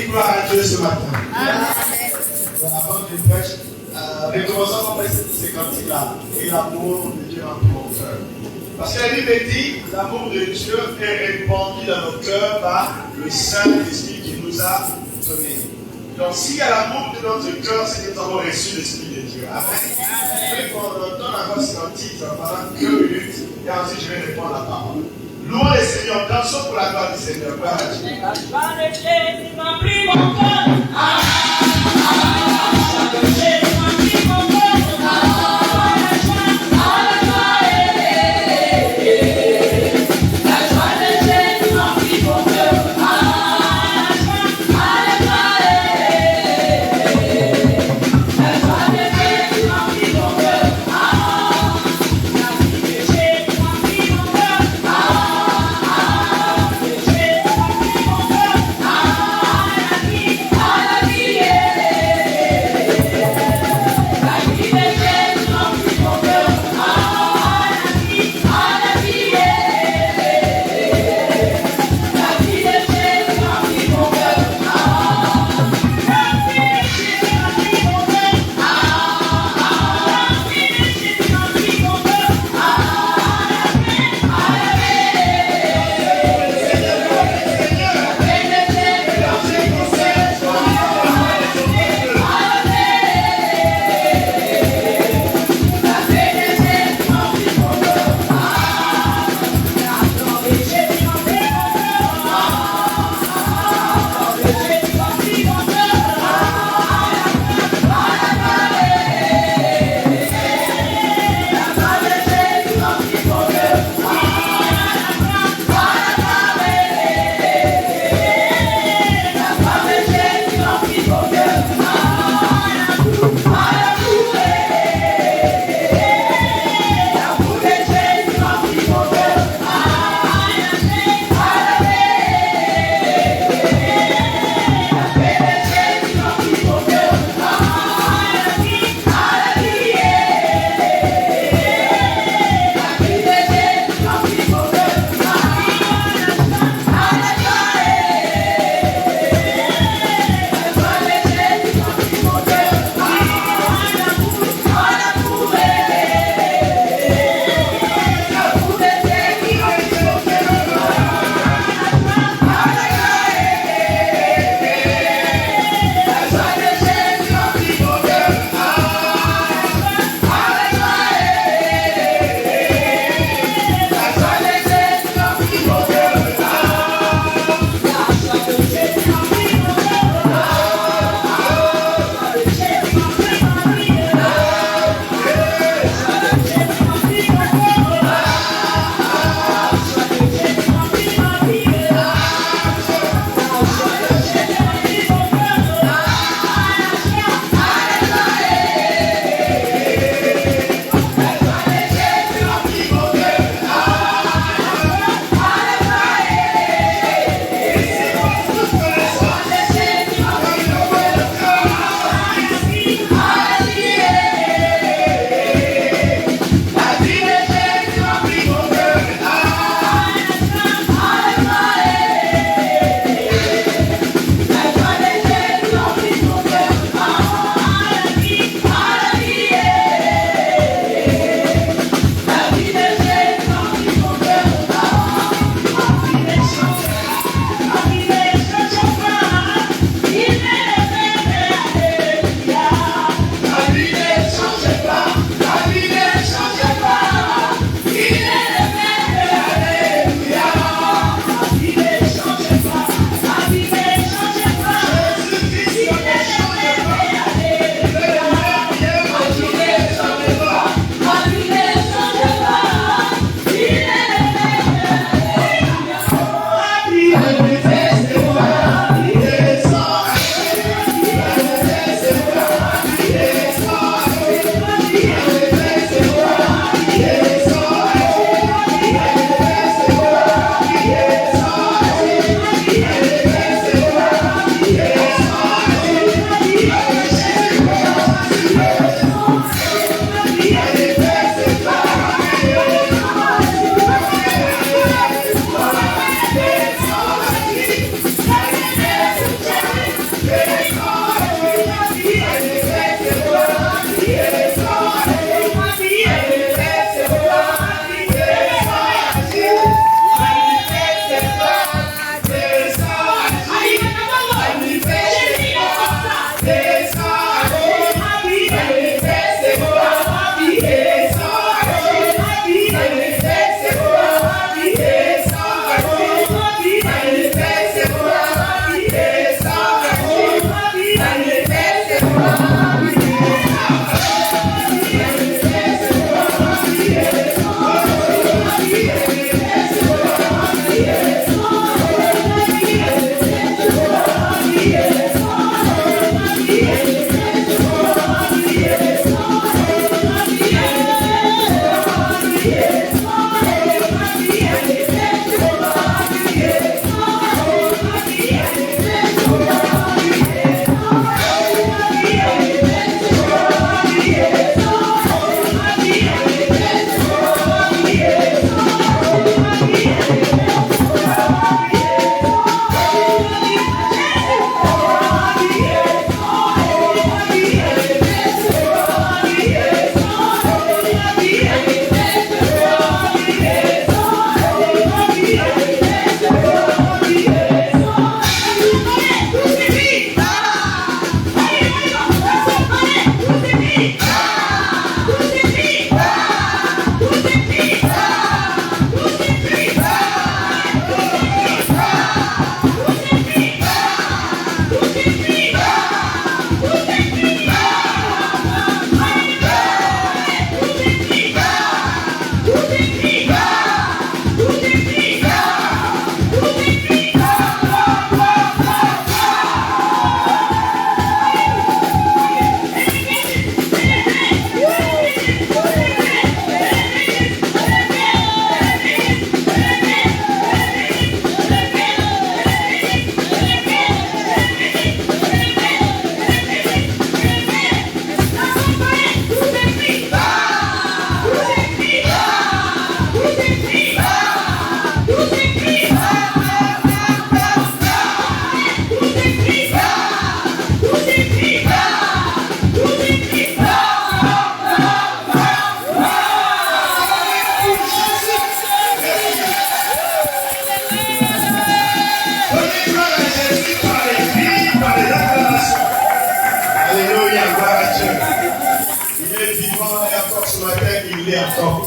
gloire à Dieu ce matin. Avant que je prêche, recommençons par ces cantiques-là. Et l'amour de Dieu en mon cœur. Parce que la Bible dit, l'amour de Dieu est répandu dans nos cœurs par le Saint-Esprit qui nous a donné. Donc s'il y a l'amour de notre cœur, c'est que nous avons reçu l'Esprit de Dieu. Amen. Et qu'on entend encore ce cantique pendant 2 minutes, et ensuite je vais répondre à la parole. Louons le Seigneur, dansons pour la gloire du Seigneur. Gloire à Dieu. Jésus m'a pris mon cœur. Yeah.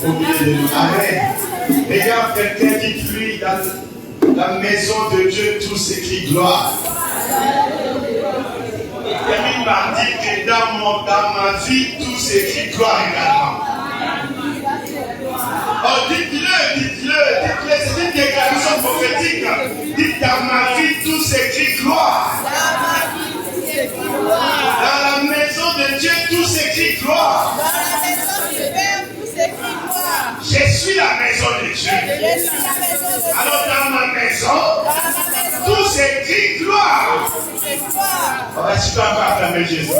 au milieu de nous. Amen. Regarde quelqu'un qui crie dans la maison de Dieu, tout s'écrit gloire. Camille m'a dit que dans ma vie, tout s'écrit gloire également. Oh, dites-le, c'est une déclaration prophétique. Dites dans ma vie, tout s'écrit gloire. Dans la maison de Dieu, tout s'écrit gloire. Je suis la maison de Dieu. Alors dans ma maison, tout s'écrit gloire. On va tu peux encore acclamer Jésus.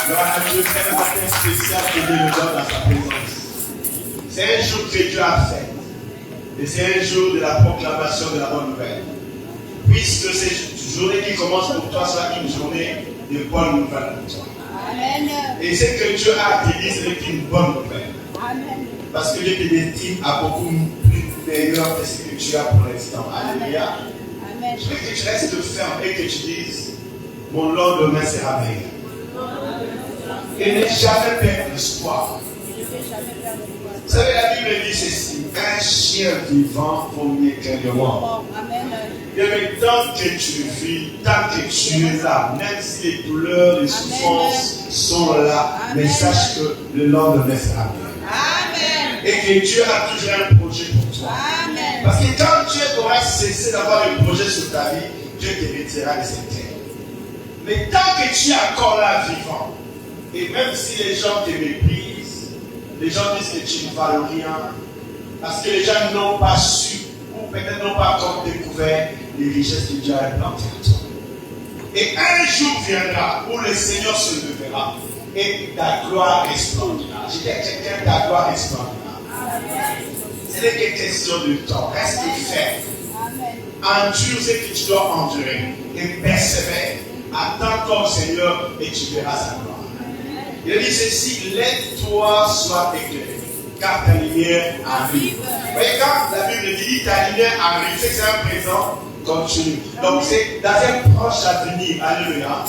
Gloire à Dieu, c'est un matin spécial que Dieu nous donne dans sa présence. C'est un jour que Dieu a fait. Et c'est un jour de la proclamation de la bonne nouvelle. Puisque cette journée qui commence pour toi sera une journée de bonne nouvelle pour toi. Amen. Et ce que Dieu a dit, c'est une bonne nouvelle. Amen. Parce que Dieu te destine à beaucoup plus meilleur que ce que tu as pour l'instant. Alléluia. Amen. Je veux que tu restes ferme et que tu dises, mon lendemain sera meilleur. Et ne jamais perdre l'espoir. Vous savez, la Bible dit ceci, un chien vivant vaut mieux qu'un lion. Et tant que tu vis, tant que tu es là, même si les douleurs, les souffrances sont là, mais sache que le lendemain sera meilleur. Et que Dieu a toujours un projet pour toi. Amen. Parce que quand Dieu aura cessé d'avoir un projet sur ta vie, Dieu te retirera de cette terre. Mais tant que tu es encore là vivant, et même si les gens te méprisent, les gens disent que tu ne vales rien, parce que les gens n'ont pas su, ou peut-être n'ont pas encore découvert les richesses que Dieu a implantées en toi. Et un jour viendra où le Seigneur se levera et ta gloire resplendira. Je dis à quelqu'un, ta gloire resplendira. Ce n'est que question de temps. Reste ferme. Endure ce que tu dois endurer et persévère. Attends ton Seigneur et tu verras sa gloire. Il a dit ceci, lève-toi, sois éclairé, car ta lumière arrive. Vous voyez, quand la Bible dit ta lumière arrive, c'est que c'est un présent continu. Donc c'est dans un proche avenir. Alléluia.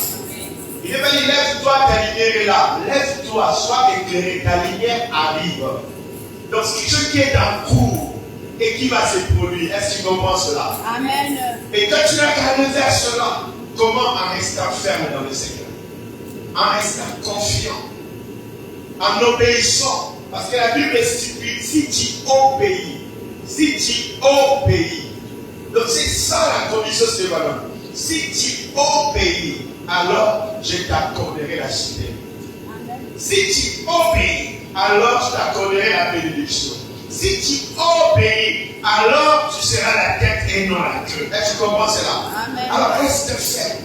Il n'est pas dit lève-toi, ta lumière est là. Lève-toi, sois éclairé, ta lumière arrive. Donc c'est quelque chose qui est en cours et qui va se produire. Est-ce que tu comprends cela? Amen. Et quand tu n'as qu'à aller vers cela, comment en restant ferme dans le Seigneur? En restant confiant, en obéissant. Parce que la Bible stipule, si tu obéis, donc c'est ça la condition de valeur. Si tu obéis, alors je t'accorderai la cité. Si tu obéis, alors je t'accorderai la bénédiction. Si tu obéis, alors tu seras la tête et non la queue. Est-ce que tu comprends cela? Amen. Alors reste ferme,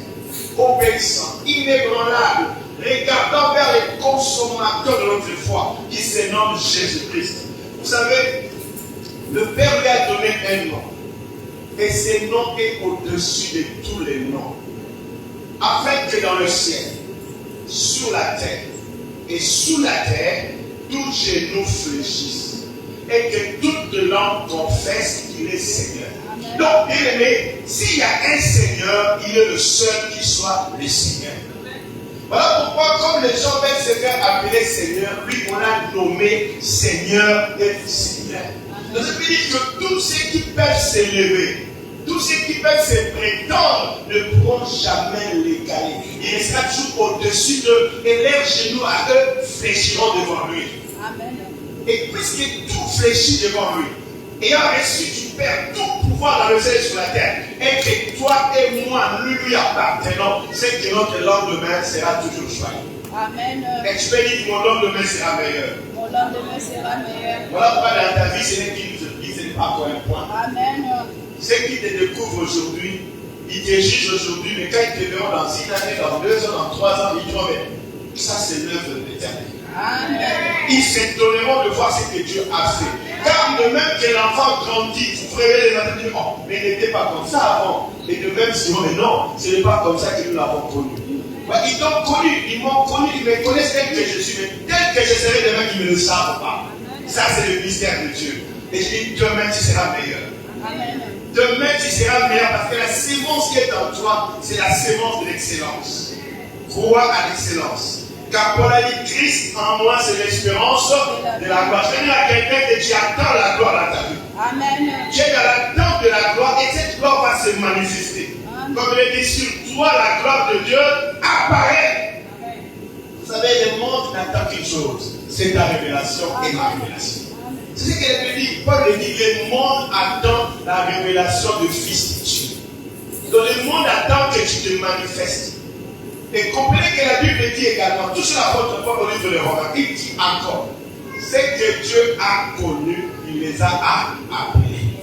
obéissant, inébranlable, regardant vers les consommateurs de notre foi, qui se nomme Jésus-Christ. Vous savez, le Père lui a donné un nom. Et ce nom est au-dessus de tous les noms. Afin que dans le ciel, sur la terre et sous la terre, tout genou fléchisse. Et que toute langue confesse qu'il est Seigneur. Amen. Donc, bien aimé, s'il y a un Seigneur, il est le seul qui soit le Seigneur. Voilà pourquoi, comme les gens veulent se faire appeler Seigneur, lui, on a nommé Seigneur et Seigneur. Donc, ça veut dire que tous ceux qui peuvent s'élever, tous ceux qui peuvent se prétendre, ne pourront jamais l'égaler. Il restera toujours au-dessus d'eux et leurs genoux à eux fléchiront devant lui. Amen. Et puisque tout fléchit devant lui, ayant reçu du Père tout pouvoir dans le ciel et sur la terre, et que toi et moi, lui appartenons, c'est que notre lendemain sera toujours joyeux. Amen. Et tu peux dire que mon lendemain sera meilleur. Mon lendemain sera meilleur. Voilà pourquoi dans ta vie, ce n'est qu'il ne te dise pas encore un point. Amen. Ceux qui te découvrent aujourd'hui, ils te jugent aujourd'hui, mais quand ils te verront dans 6 années, dans 2 ans, dans 3 ans, ils diront, mais ça c'est l'œuvre de l'éternel. Amen. Ils s'étonneront de voir ce que Dieu a fait. Car de même que l'enfant grandit, vous frérez les matins, oh, mais il n'était pas comme ça avant. Et de même, si on dit non, ce n'est pas comme ça que nous l'avons connu. Ouais, ils t'ont connu, ils m'ont connu, ils me connaissent tel que je suis, mais tel que je serai demain, ils ne le savent pas. Ça, c'est le mystère de Dieu. Et je dis, demain, tu seras meilleur. Amen. Demain, tu seras meilleur parce que la sémence qui est en toi, c'est la sémence de l'excellence. Crois à l'excellence. Car Paul a dit, Christ en moi, c'est l'espérance de la gloire. Je vais dire à quelqu'un que tu attends la gloire dans ta vie. Amen. Tu es dans l'attente de la gloire et cette gloire va se manifester. Amen. Comme il dit, sur toi, la gloire de Dieu apparaît. Amen. Vous savez, le monde n'attend qu'une chose, c'est ta révélation. Amen. Et ma révélation. C'est ce qu'elle dit. Paul dit, le monde attend la révélation de Fils de Dieu. Donc le monde attend que tu te manifestes. Et comprenez que la Bible dit également, tout sur l'apôtre Paul au livre de Romains, il dit encore, c'est que Dieu a connu, il les a appelés.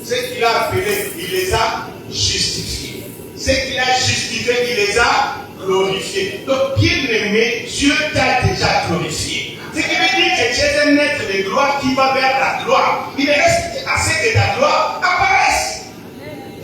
Ce qu'il a appelés, il les a justifiés. Ce qu'il a justifiés, il les a glorifiés. Donc, bien aimé, Dieu t'a déjà glorifié. Ce qui veut dire que tu es un être de gloire qui va vers la gloire. Il reste assez que ta gloire apparaisse.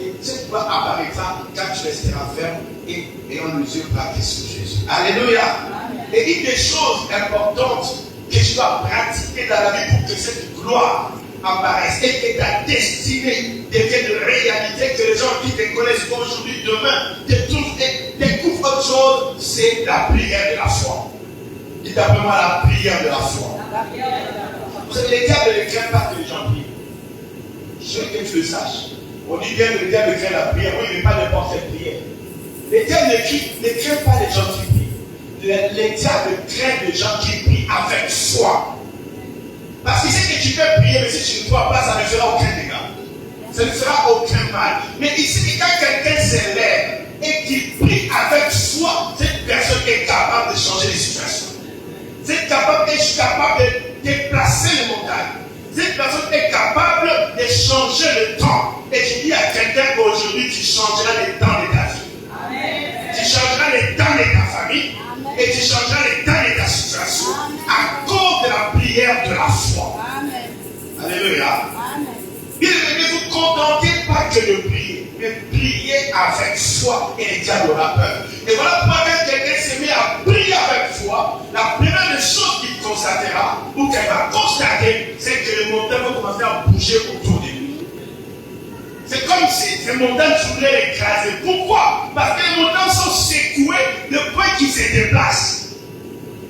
Et cette gloire apparaîtra quand tu resteras ferme et ayant les yeux braqués sur Jésus. Alléluia. Amen. Et une des choses importantes que tu dois pratiquer dans la vie pour que cette gloire apparaisse et que ta destinée devienne une réalité, que les gens qui te connaissent aujourd'hui, demain, découvrent autre chose, c'est la prière de la foi. Dites après moi la prière de la foi. Vous savez, les diables ne craignent pas que les gens prient. Je veux que tu le saches. On dit bien que le diable craint la prière. Oui, mais pas n'importe quelle prière. Les diables ne craignent pas les gens qui prient. Les diables craignent les gens qui prient avec foi. Parce qu'il sait que tu peux prier, mais si tu ne crois pas, ça ne fera aucun dégât. Ça ne fera aucun mal. Mais ici, quand quelqu'un s'élève et qu'il prie avec foi, cette personne est capable de changer les situations. Cette personne est capable de déplacer les montagnes. Cette personne est capable de changer le temps. Et je dis à quelqu'un qu'aujourd'hui, tu changeras les temps de ta vie. Amen. Tu changeras les temps de ta famille. Amen. Et tu changeras les temps de ta situation. Amen. À cause de la prière de la foi. Amen. Alléluia. Bien aimé, vous ne contentez pas que de prier, mais priez avec foi et le diable aura peur. Et voilà pourquoi quand quelqu'un se met à prier avec foi, la première des choses qu'il constatera, ou qu'elle va constater, c'est que les montagnes vont commencer à bouger autour de lui. C'est comme si les montagnes voulaient l'écraser. Pourquoi? Parce que les montagnes sont secouées de point qu'ils se déplacent.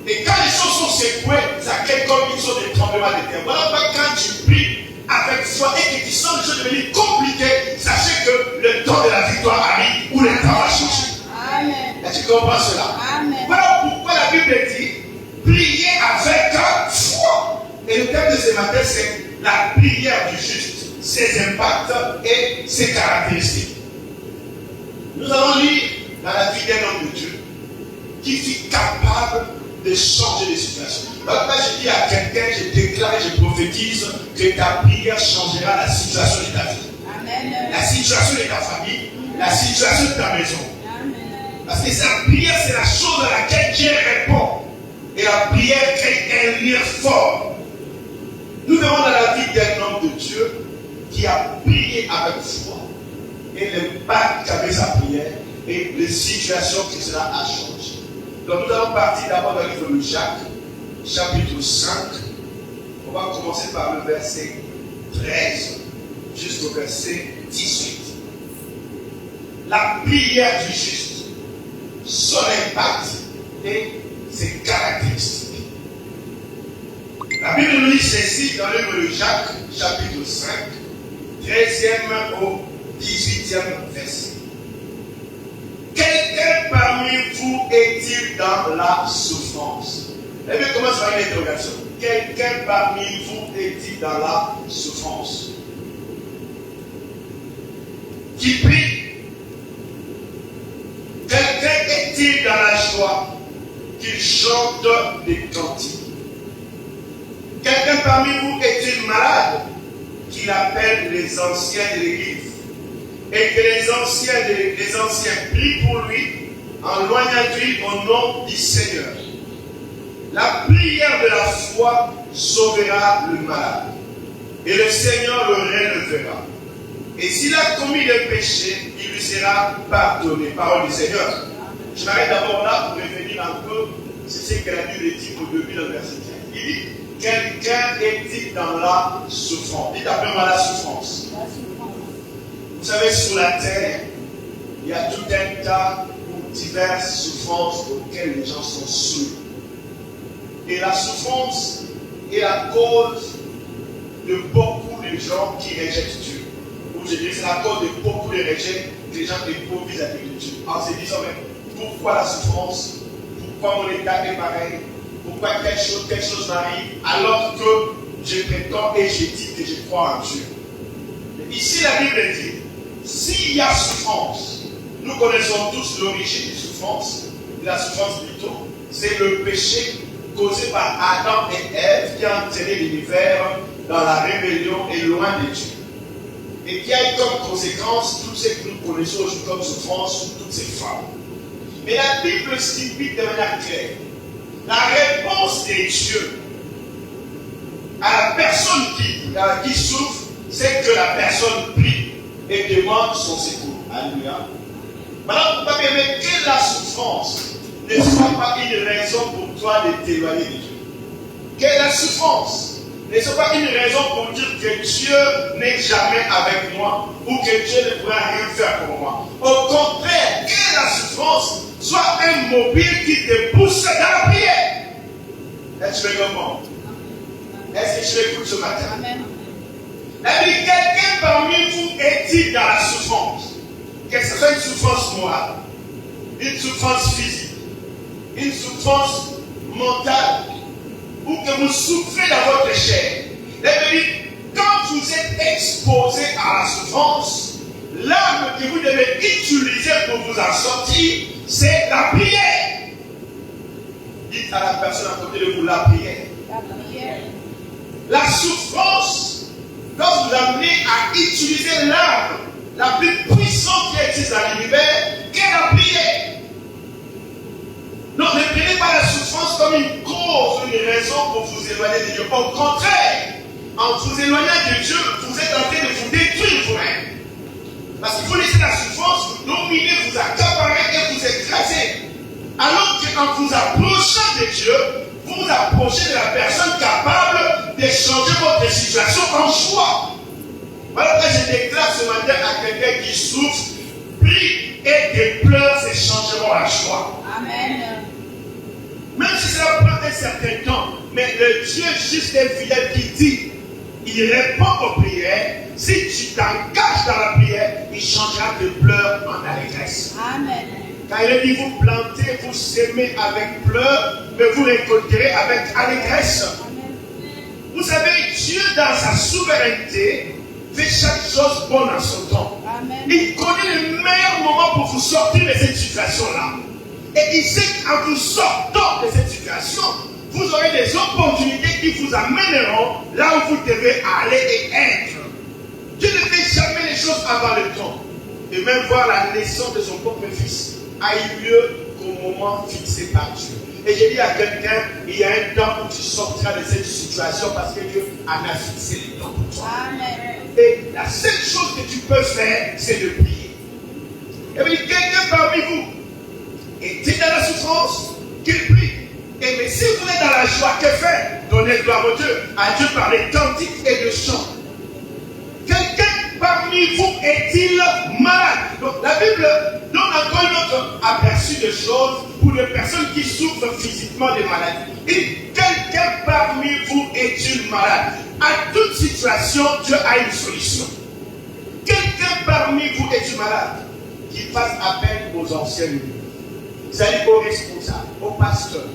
Et quand les choses sont secouées, ça crée comme une sorte de tremblement de terre. Voilà pourquoi quand tu pries avec foi et que tu sens les choses devenir compliquées, sachez que le temps de la victoire arrive ou le temps va changer. Amen. Est-ce que tu comprends cela? Amen. Voilà pourquoi la Bible dit priez avec foi. Et le thème de ce matin, c'est la prière du juste, ses impacts et ses caractéristiques. Nous allons lire dans la vie d'un homme de Dieu qui fut capable de changer les situations. Donc là, je dis à quelqu'un, je déclare et je prophétise que ta prière changera la situation de ta vie. Amen. La situation de ta famille, la situation de ta maison. Amen. Parce que sa prière, c'est la chose à laquelle Dieu répond. Et la prière crée un lien fort. Nous verrons dans la vie d'un homme de Dieu qui a prié avec foi. Et l'impact qu'avait sa prière et les situations que cela a changé. Donc nous allons partir d'abord dans le livre de Jacques, chapitre 5. On va commencer par le verset 13 jusqu'au verset 18. La prière du juste, son impact et ses caractéristiques. La Bible nous dit ceci dans le livre de Jacques, chapitre 5, 13e au 18e verset. Quelqu'un parmi vous est-il dans la souffrance? Et bien, commence par une interrogation. Quelqu'un parmi vous est-il dans la souffrance? Qui prie? Quelqu'un est-il dans la joie? Qu'il chante des cantiques? Quelqu'un parmi vous est-il malade? Qu'il appelle les anciens de l'Église? Et que les anciens prient pour lui en loignant lui au nom du Seigneur. La prière de la foi sauvera le malade, et le Seigneur le relèvera. Et s'il a commis le péché, il lui sera pardonné. Parole du Seigneur. Je m'arrête d'abord là pour revenir un peu. C'est ce que la Bible dit au début du verset 15. Il dit, quelqu'un est dans la souffrance. Dites après moi la souffrance. Vous savez, sur la terre, il y a tout un tas de diverses souffrances auxquelles les gens sont soumis. Et la souffrance est la cause de beaucoup de gens qui rejettent Dieu. Ou je dirais c'est la cause de beaucoup de rejets des gens éprouvent vis-à-vis de Dieu. En se disant, mais pourquoi la souffrance? Pourquoi mon état est pareil? Pourquoi telle chose m'arrive alors que je prétends et je dis que je crois en Dieu? Mais ici la Bible dit, s'il y a souffrance, nous connaissons tous l'origine des souffrances. La souffrance plutôt, c'est le péché causé par Adam et Ève qui a entraîné l'univers dans la rébellion et loin de Dieu. Et qui a eu comme conséquence tout ce que nous connaissons aujourd'hui comme souffrance sous toutes ses formes. Mais la Bible stipule de manière claire la réponse de Dieu à la personne qui souffre, c'est que la personne prie et demande son secours. Alléluia. Maintenant, vous bien aimé, que la souffrance ne soit pas une raison pour toi de t'éloigner de Dieu. Que la souffrance ne soit pas une raison pour dire que Dieu n'est jamais avec moi ou que Dieu ne pourra rien faire pour moi. Au contraire, que la souffrance soit un mobile qui te pousse dans la prière. Est-ce que tu me comprends? Est-ce que tu m'écoutes ce matin? Amen. Quelqu'un parmi vous est-il dans la souffrance? Que ce soit une souffrance morale, une souffrance physique, une souffrance mentale, ou que vous souffrez dans votre chair. Quand vous êtes exposé à la souffrance, l'arme que vous devez utiliser pour vous en sortir, c'est la prière. Dites à la personne à côté de vous la prière. La prière. La souffrance doit vous amener à utiliser l'arme la plus puissante qui existe dans l'univers, qu'est la prière. Donc ne prenez pas la souffrance comme une cause ou une raison pour vous éloigner de Dieu. Au contraire, en vous éloignant de Dieu, vous êtes en train de vous détruire vous-même. Parce que vous laissez la souffrance vous dominer, vous accaparer et vous écraser. Alors qu'en vous approchant de Dieu, vous vous approchez de la personne capable de changer votre situation en choix. Voilà pourquoi je déclare ce matin à quelqu'un qui souffre, prie et déplore ses changements à choix. Amen. Même si cela prend un certain temps, mais le Dieu juste et fidèle qui dit, il répond aux prières. Si tu t'engages dans la prière, il changera tes pleurs en allégresse. Amen. Quand il dit vous plantez, vous sémez avec pleurs, mais vous récolterez avec allégresse. Amen. Vous savez, Dieu dans sa souveraineté fait chaque chose bonne en son temps. Amen. Il connaît le meilleur moment pour vous sortir de cette situation-là. Et il sait qu'en vous sortant de cette situation, vous aurez des opportunités qui vous amèneront là où vous devez aller et être. Dieu ne fait jamais les choses avant le temps. Et même voir la naissance de son propre fils a eu lieu qu'au moment fixé par Dieu. Et j'ai dit à quelqu'un, il y a un temps où tu sortiras de cette situation parce que Dieu en a fixé le temps pour toi. Amen. Et la seule chose que tu peux faire, c'est de prier. Et bien, quelqu'un parmi vous est-il dans la souffrance, qu'il prie. Et mais si vous êtes dans la joie, que faire? Donnez gloire à Dieu par les cantiques et le chant. Quelqu'un parmi vous est-il malade? Donc la Bible donne encore un autre aperçu de choses pour les personnes qui souffrent physiquement des maladies. Et quelqu'un parmi vous est-il malade? À toute situation, Dieu a une solution. Quelqu'un parmi vous est-il malade? Qu'il fasse appel aux anciens leaders. C'est-à-dire aux responsables, aux pasteurs,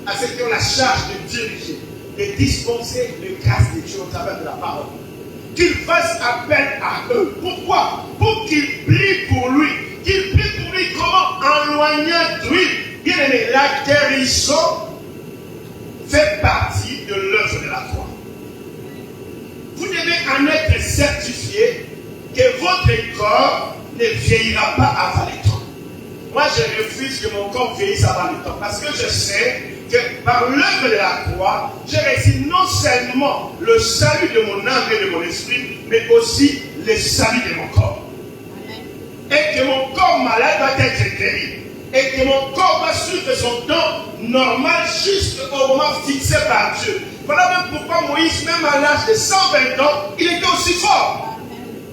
à ceux qui ont la charge de diriger, de dispenser les grâces de Dieu au travers de la parole. Qu'il fasse appel à eux. Pourquoi? Pour qu'ils prient pour lui. Qu'ils prient pour lui comment? En loignant d'huile. Bien aimé, la guérison fait partie de l'œuvre de la croix. Vous devez en être certifié que votre corps ne vieillira pas avant le temps. Moi, je refuse que mon corps vieillisse avant le temps. Parce que je sais que par l'œuvre de la croix, j'ai réussi non seulement le salut de mon âme et de mon esprit, mais aussi le salut de mon corps. Et que mon corps malade doit être guéri. Et que mon corps va suivre son temps normal jusqu'au moment fixé par Dieu. Voilà même pourquoi Moïse, même à l'âge de 120 ans, il était aussi fort.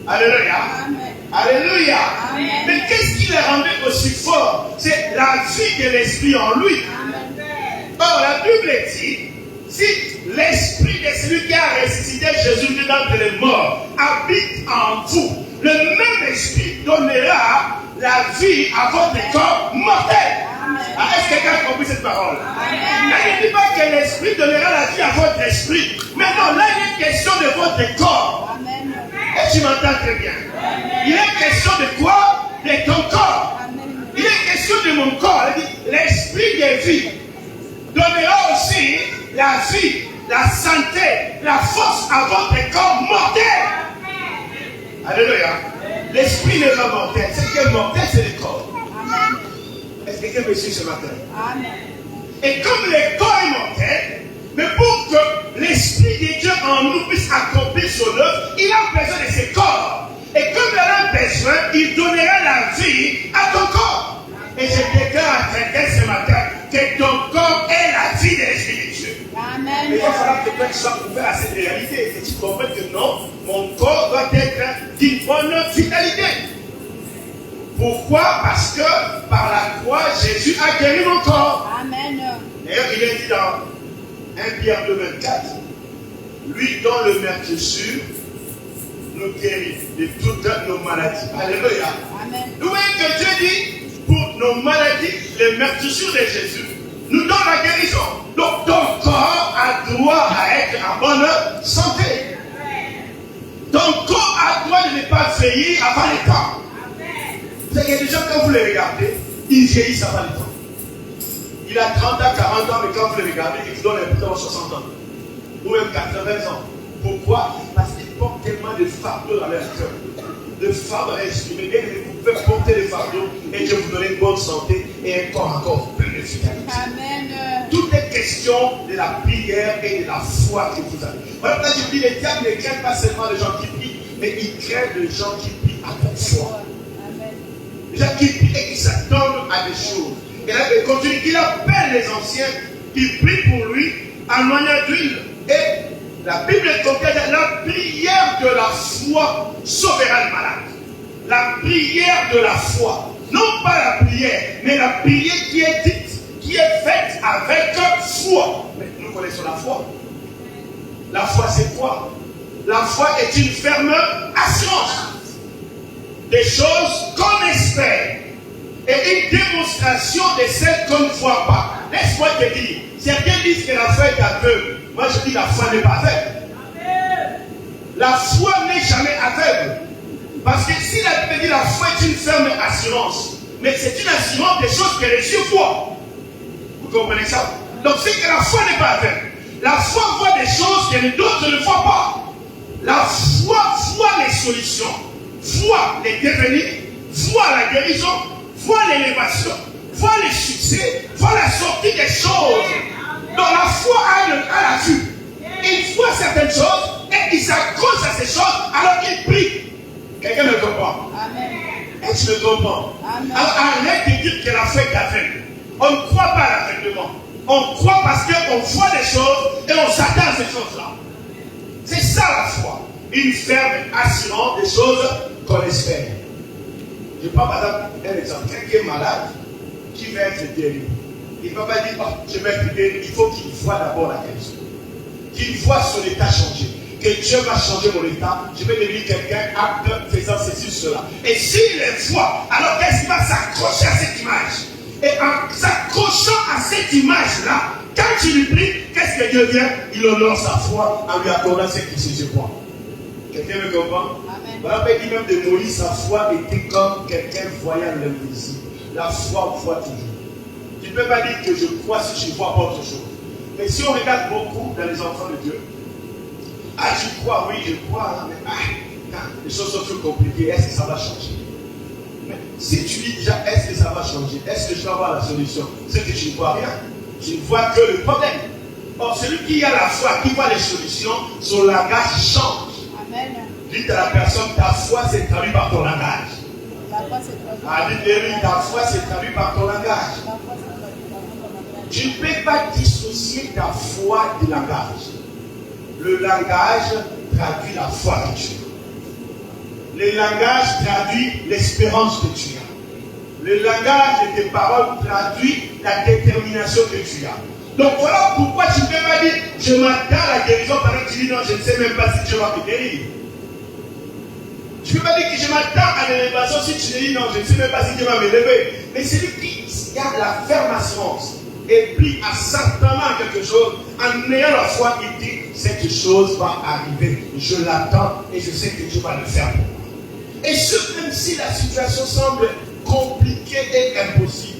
Alléluia. Amen. Alléluia. Amen. Mais qu'est-ce qui le rendait aussi fort? C'est la vie de l'esprit en lui. Amen. Or, la Bible dit, si l'esprit de celui qui a ressuscité Jésus d'entre les morts habite en vous, le même esprit donnera la vie à votre corps mortel. Est-ce que quelqu'un a compris cette parole? Là, il ne dit pas que l'esprit donnera la vie à votre esprit. Mais non, là, il est question de votre corps. Et tu m'entends très bien. Il est question de quoi? De ton corps. Il est question de mon corps. L'esprit de vie donnera aussi la vie, la santé, la force à votre corps mortel. Alléluia. L'esprit n'est pas mortel. Ce qui est mortel, c'est le corps. Est-ce que quelqu'un me suit ce matin? Amen. Et comme le corps est mortel, mais pour que l'esprit de Dieu en nous puisse accomplir son œuvre, il a besoin de ce corps. Et comme il en a besoin, il donnera la vie à ton corps. Et je déclare à quelqu'un ce matin que ton corps est la vie de l'esprit de Dieu. Amen. Mais il va falloir que toi tu sois ouvert à cette réalité et que tu comprennes que non, mon corps doit être d'une bonne vitalité. Pourquoi? Parce que par la croix, Jésus a guéri mon corps. Amen. D'ailleurs, il est dit dans 1 Pierre 2,24, lui dont le meurtrissure nous guérit de toutes nos maladies. Alléluia. Amen. Nous voyons que Dieu dit, pour nos maladies, les meurtrissures de Jésus nous donne la guérison. Donc ton corps a droit à être en bonne santé. Ton corps a droit de ne pas vieillir avant le temps. Vous savez, il y a des gens, quand vous les regardez, ils vieillissent avant le temps. Il a 30 ans, 40 ans, mais quand vous les regardez, il vous donne un peu de 60 ans. Ou même 80 ans. Pourquoi? Parce qu'ils portent tellement de fardeaux dans leur cœur. De fardeaux à exprimer. Et vous pouvez porter les fardeaux et Dieu vous donner une bonne santé et un corps encore plein de vitalité. Amen. Tout est question de la prière et de la foi que vous avez. Voilà, quand je dis, les diables ne craignent pas seulement les gens qui prient, mais ils craignent les gens qui prient avec foi. Les gens qui prient et qui s'attendent à des choses. Et là, il continue, il appelle les anciens qui prient pour lui en moyen d'huile. Et la Bible contient la prière de la foi sauvera le malade. La prière de la foi. Non pas la prière, mais la prière qui est dite, qui est faite avec foi. Mais nous connaissons la foi. La foi, c'est quoi? La foi est une ferme assurance des choses qu'on espère et une démonstration de celles qu'on ne voit pas. Laisse-moi te dire, certains disent que la foi est aveugle. Moi je dis la foi n'est pas aveugle. La foi n'est jamais aveugle. Parce que si la Bible dit la foi est une ferme assurance, mais c'est une assurance des choses que les yeux voient. Vous comprenez ça? Donc c'est que la foi n'est pas aveugle. La foi voit des choses que d'autres ne voient pas. La foi voit les solutions, voit les devenirs, voit la guérison, voit l'élévation, voit les succès, voit la sortie des choses. Donc la foi a la vue. Il voit certaines choses et il s'accroche à ces choses alors qu'il prie. Quelqu'un me comprend? Amen. Est-ce que tu me comprends? Amen. Alors arrête de dire que la foi est aveugle. On ne croit pas à l'aveuglement. On croit parce qu'on voit des choses et on s'attend à ces choses-là. C'est ça la foi. Une ferme assurance des choses qu'on espère. Je prends par exemple un exemple. Quelqu'un qui est malade, qui va être guéri. Il ne va pas dire, oh, je vais être guéri. Il faut qu'il voit d'abord la guérison. Qu'il voit son état changer. Que Dieu va changer mon état. Je vais devenir quelqu'un apte faisant ceci, cela. Et s'il le voit, alors qu'est-ce qu'il va s'accrocher à cette image? Et en s'accrochant à cette image-là, quand tu lui pries, qu'est-ce que Dieu vient? Il honore sa foi en lui accordant ce qu'il se croit. Quelqu'un me comprend? Voilà, il dit même de Moïse, sa foi était comme quelqu'un voyant l'invisible. La foi voit toujours. Tu ne peux pas dire que je crois si je ne vois pas autre chose. Mais si on regarde beaucoup dans les enfants de Dieu, ah, tu crois, oui, je crois, mais les choses sont trop compliquées, est-ce que ça va changer? Mais si tu dis déjà, est-ce que ça va changer? Est-ce que je vais avoir la solution? C'est que je ne vois rien. Je ne vois que le problème. Or, celui qui a la foi, qui voit les solutions, son langage change. Amen. Dites à la personne, ta foi s'est traduite par ton langage. Dites-lui, ta foi s'est traduite par ton langage. Tu ne peux pas dissocier ta foi du langage. Le langage traduit la foi que tu as. Le langage traduit l'espérance que tu as. Le langage de tes paroles traduit la détermination que tu as. Donc voilà pourquoi tu ne peux pas dire je m'attends à la guérison pendant que tu dis non, je ne sais même pas si Dieu va me guérir. Tu ne peux pas dire que je m'attends à l'élévation si tu dis non, je ne sais même pas si Dieu va m'élever. Mais celui qui garde la ferme assurance et prie à certainement quelque chose, en ayant la foi, il dit cette chose va arriver. Je l'attends et je sais que Dieu va le faire pour moi. Et ce, même si la situation semble compliquée et impossible.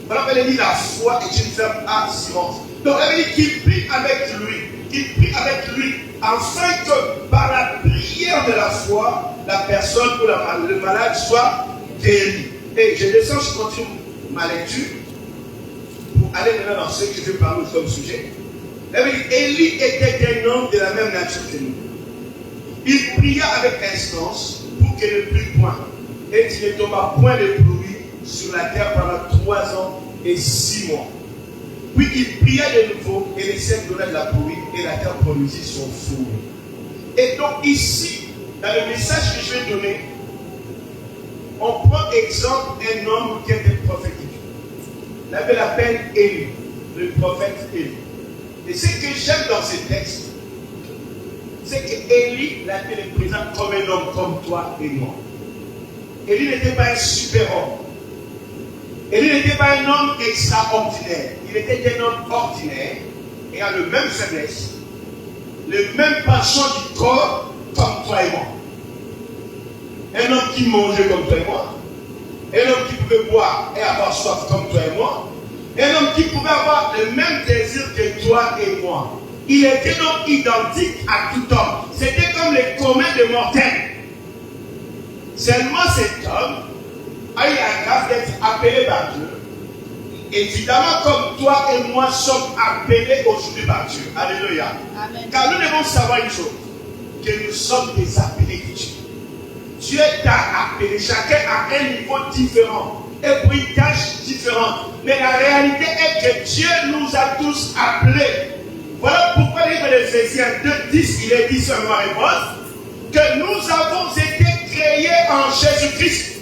Voilà, elle dit la foi est une ferme assurance. Donc elle dit qu'il prie avec lui. Il prie avec lui afin que par la prière de la foi, la personne ou le malade soit guéri. Et je descends, je continue ma lecture pour aller maintenant dans ce que je parle comme sujet. Elle dit Élie était un homme de la même nature que nous. Il pria avec instance pour qu'elle ne plût point. Et il ne tomba point de pluie sur la terre pendant 3 ans et 6 mois. Puis il pria de nouveau et les cieux donnaient de la pluie et la terre produisit son fruit. Et donc ici, dans le message que je vais donner, on prend exemple d'un homme qui était prophétique. Il avait l'appel Élie, le prophète Élie. Et ce que j'aime dans ces textes, c'est qu'Élie l'appelait le présent comme un homme comme toi et moi. Élie n'était pas un super-homme. Élie n'était pas un homme extraordinaire. Il était un homme ordinaire, ayant le même faiblesse, le même penchant du corps comme toi et moi. Un homme qui mangeait comme toi et moi. Un homme qui pouvait boire et avoir soif comme toi et moi. Un homme qui pouvait avoir le même désir que toi et moi. Il était donc identique à tout homme. C'était comme les communs des mortels. Seulement cet homme a eu la grâce d'être appelé par Dieu. Évidemment, comme toi et moi sommes appelés aujourd'hui par Dieu. Alléluia. Amen. Car nous devons savoir une chose, que nous sommes des appelés de Dieu. Dieu t'a appelé, chacun à un niveau différent et pour une tâche différente. Mais la réalité est que Dieu nous a tous appelés. Voilà pourquoi le livre d'Éphésiens 2:10, il est dit seulement à réponse que nous avons été créés en Jésus-Christ.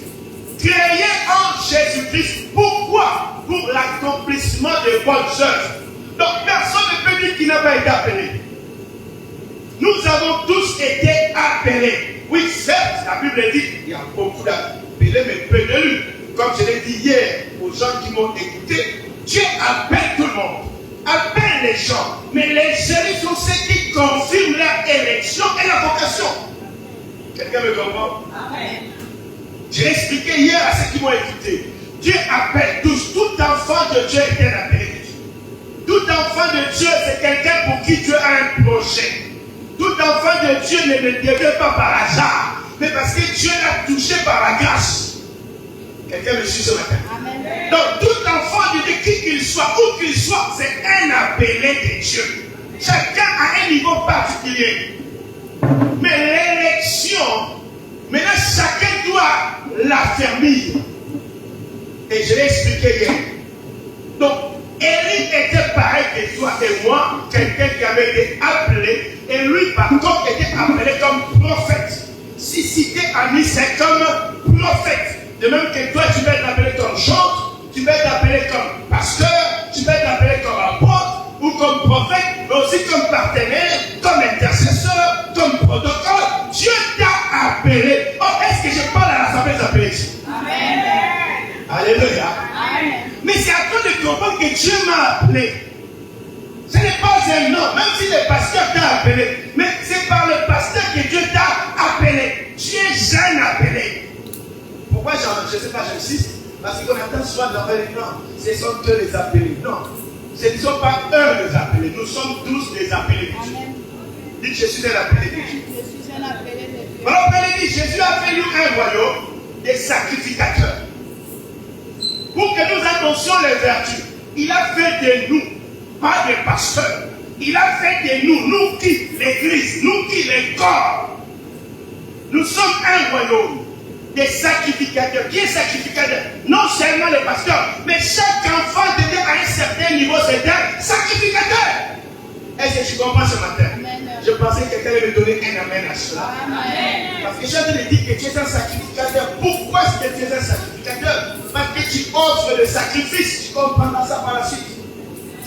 Créés en Jésus-Christ. Pourquoi? Pour l'accomplissement des bonnes œuvres. Donc personne ne peut dire qu'il n'a pas été appelé. Nous avons tous été appelés. Oui, certes, la Bible dit il y a beaucoup d'appelés, mais peu d'élus. Comme je l'ai dit hier aux gens qui m'ont écouté, Dieu appelle tout le monde. Appelle les gens. Mais les élus sont ceux qui confirment leur élection et la vocation. Quelqu'un me comprend? Amen. J'ai expliqué hier à ceux qui m'ont écouté. Dieu appelle tous. Tout enfant de Dieu est un appelé de Dieu. Tout enfant de Dieu, c'est quelqu'un pour qui Dieu a un projet. Tout enfant de Dieu ne devient pas par hasard, mais parce que Dieu l'a touché par la grâce. Quelqu'un me suit ce matin? Amen. Donc tout enfant de Dieu, qui qu'il soit, où qu'il soit, c'est un appelé de Dieu. Chacun a un niveau particulier. Mais l'élection, maintenant chacun doit l'affermir. Et je l'ai expliqué hier. Donc, Élie était pareil que toi et moi, quelqu'un qui avait été appelé, et lui par contre était appelé comme prophète. Si cité a mis, c'est comme prophète. De même que toi, tu vas être appelé comme chantre, tu vas être appelé comme pasteur, tu vas être appelé comme apôtre, ou comme prophète, mais aussi comme partenaire, comme intercesseur, comme protocole. Dieu t'a appelé. Oh, est-ce que je parle à l'assemblée des appelés ici? Amen. Alléluia. Amen. Mais c'est à toi de comprendre que Dieu m'a appelé. Ce n'est pas un nom, même si le pasteur t'a appelé, mais c'est par le pasteur que Dieu t'a appelé. Tu es un appelé. Pourquoi je ne sais pas, j'insiste? Parce qu'on attend souvent d'appeler. Non, ce sont que les appelés. Non, ce ne sont pas eux les appelés. Nous sommes tous des appelés de Dieu. Dites, je suis un appelé de Dieu. Je suis un appelé de Dieu. Alors, on dit, Jésus a fait nous un royaume des sacrificateurs. Pour que nous annoncions les vertus. Il a fait de nous, pas des pasteurs. Il a fait de nous, nous qui l'église, nous qui les corps. Nous sommes un royaume des sacrificateurs. Qui est sacrificateur? Non seulement les pasteurs, mais chaque enfant de Dieu à un certain niveau, c'est un sacrificateur. Est-ce que tu comprends ce matin? Amen. Je pensais que quelqu'un allait me donner un amen à cela. Amen. Parce que je viens de dire que tu es un sacrificateur. Pourquoi est-ce que tu es un sacrificateur? Parce que tu offres le sacrifice. Tu comprendras ça par la suite.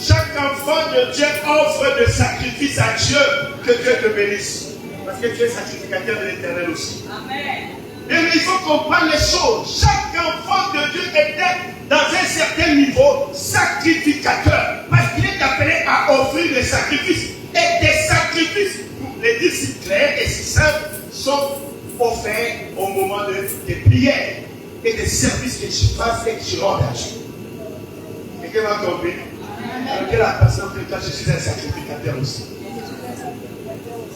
Chaque enfant de Dieu offre de sacrifice à Dieu, que Dieu te bénisse. Parce que tu es sacrificateur de l'Éternel aussi. Amen. Et il faut comprendre les choses. Chaque enfant de Dieu était dans un certain niveau sacrificateur. Parce qu'il est appelé à offrir des sacrifices. Et des sacrifices, pour les dire si clairs et si simples, sont offerts au moment des prières et des services que tu fasses et que tu rends à Dieu. Quelqu'un m'a compris? Alors que la personne que toi, je suis un sacrificateur aussi.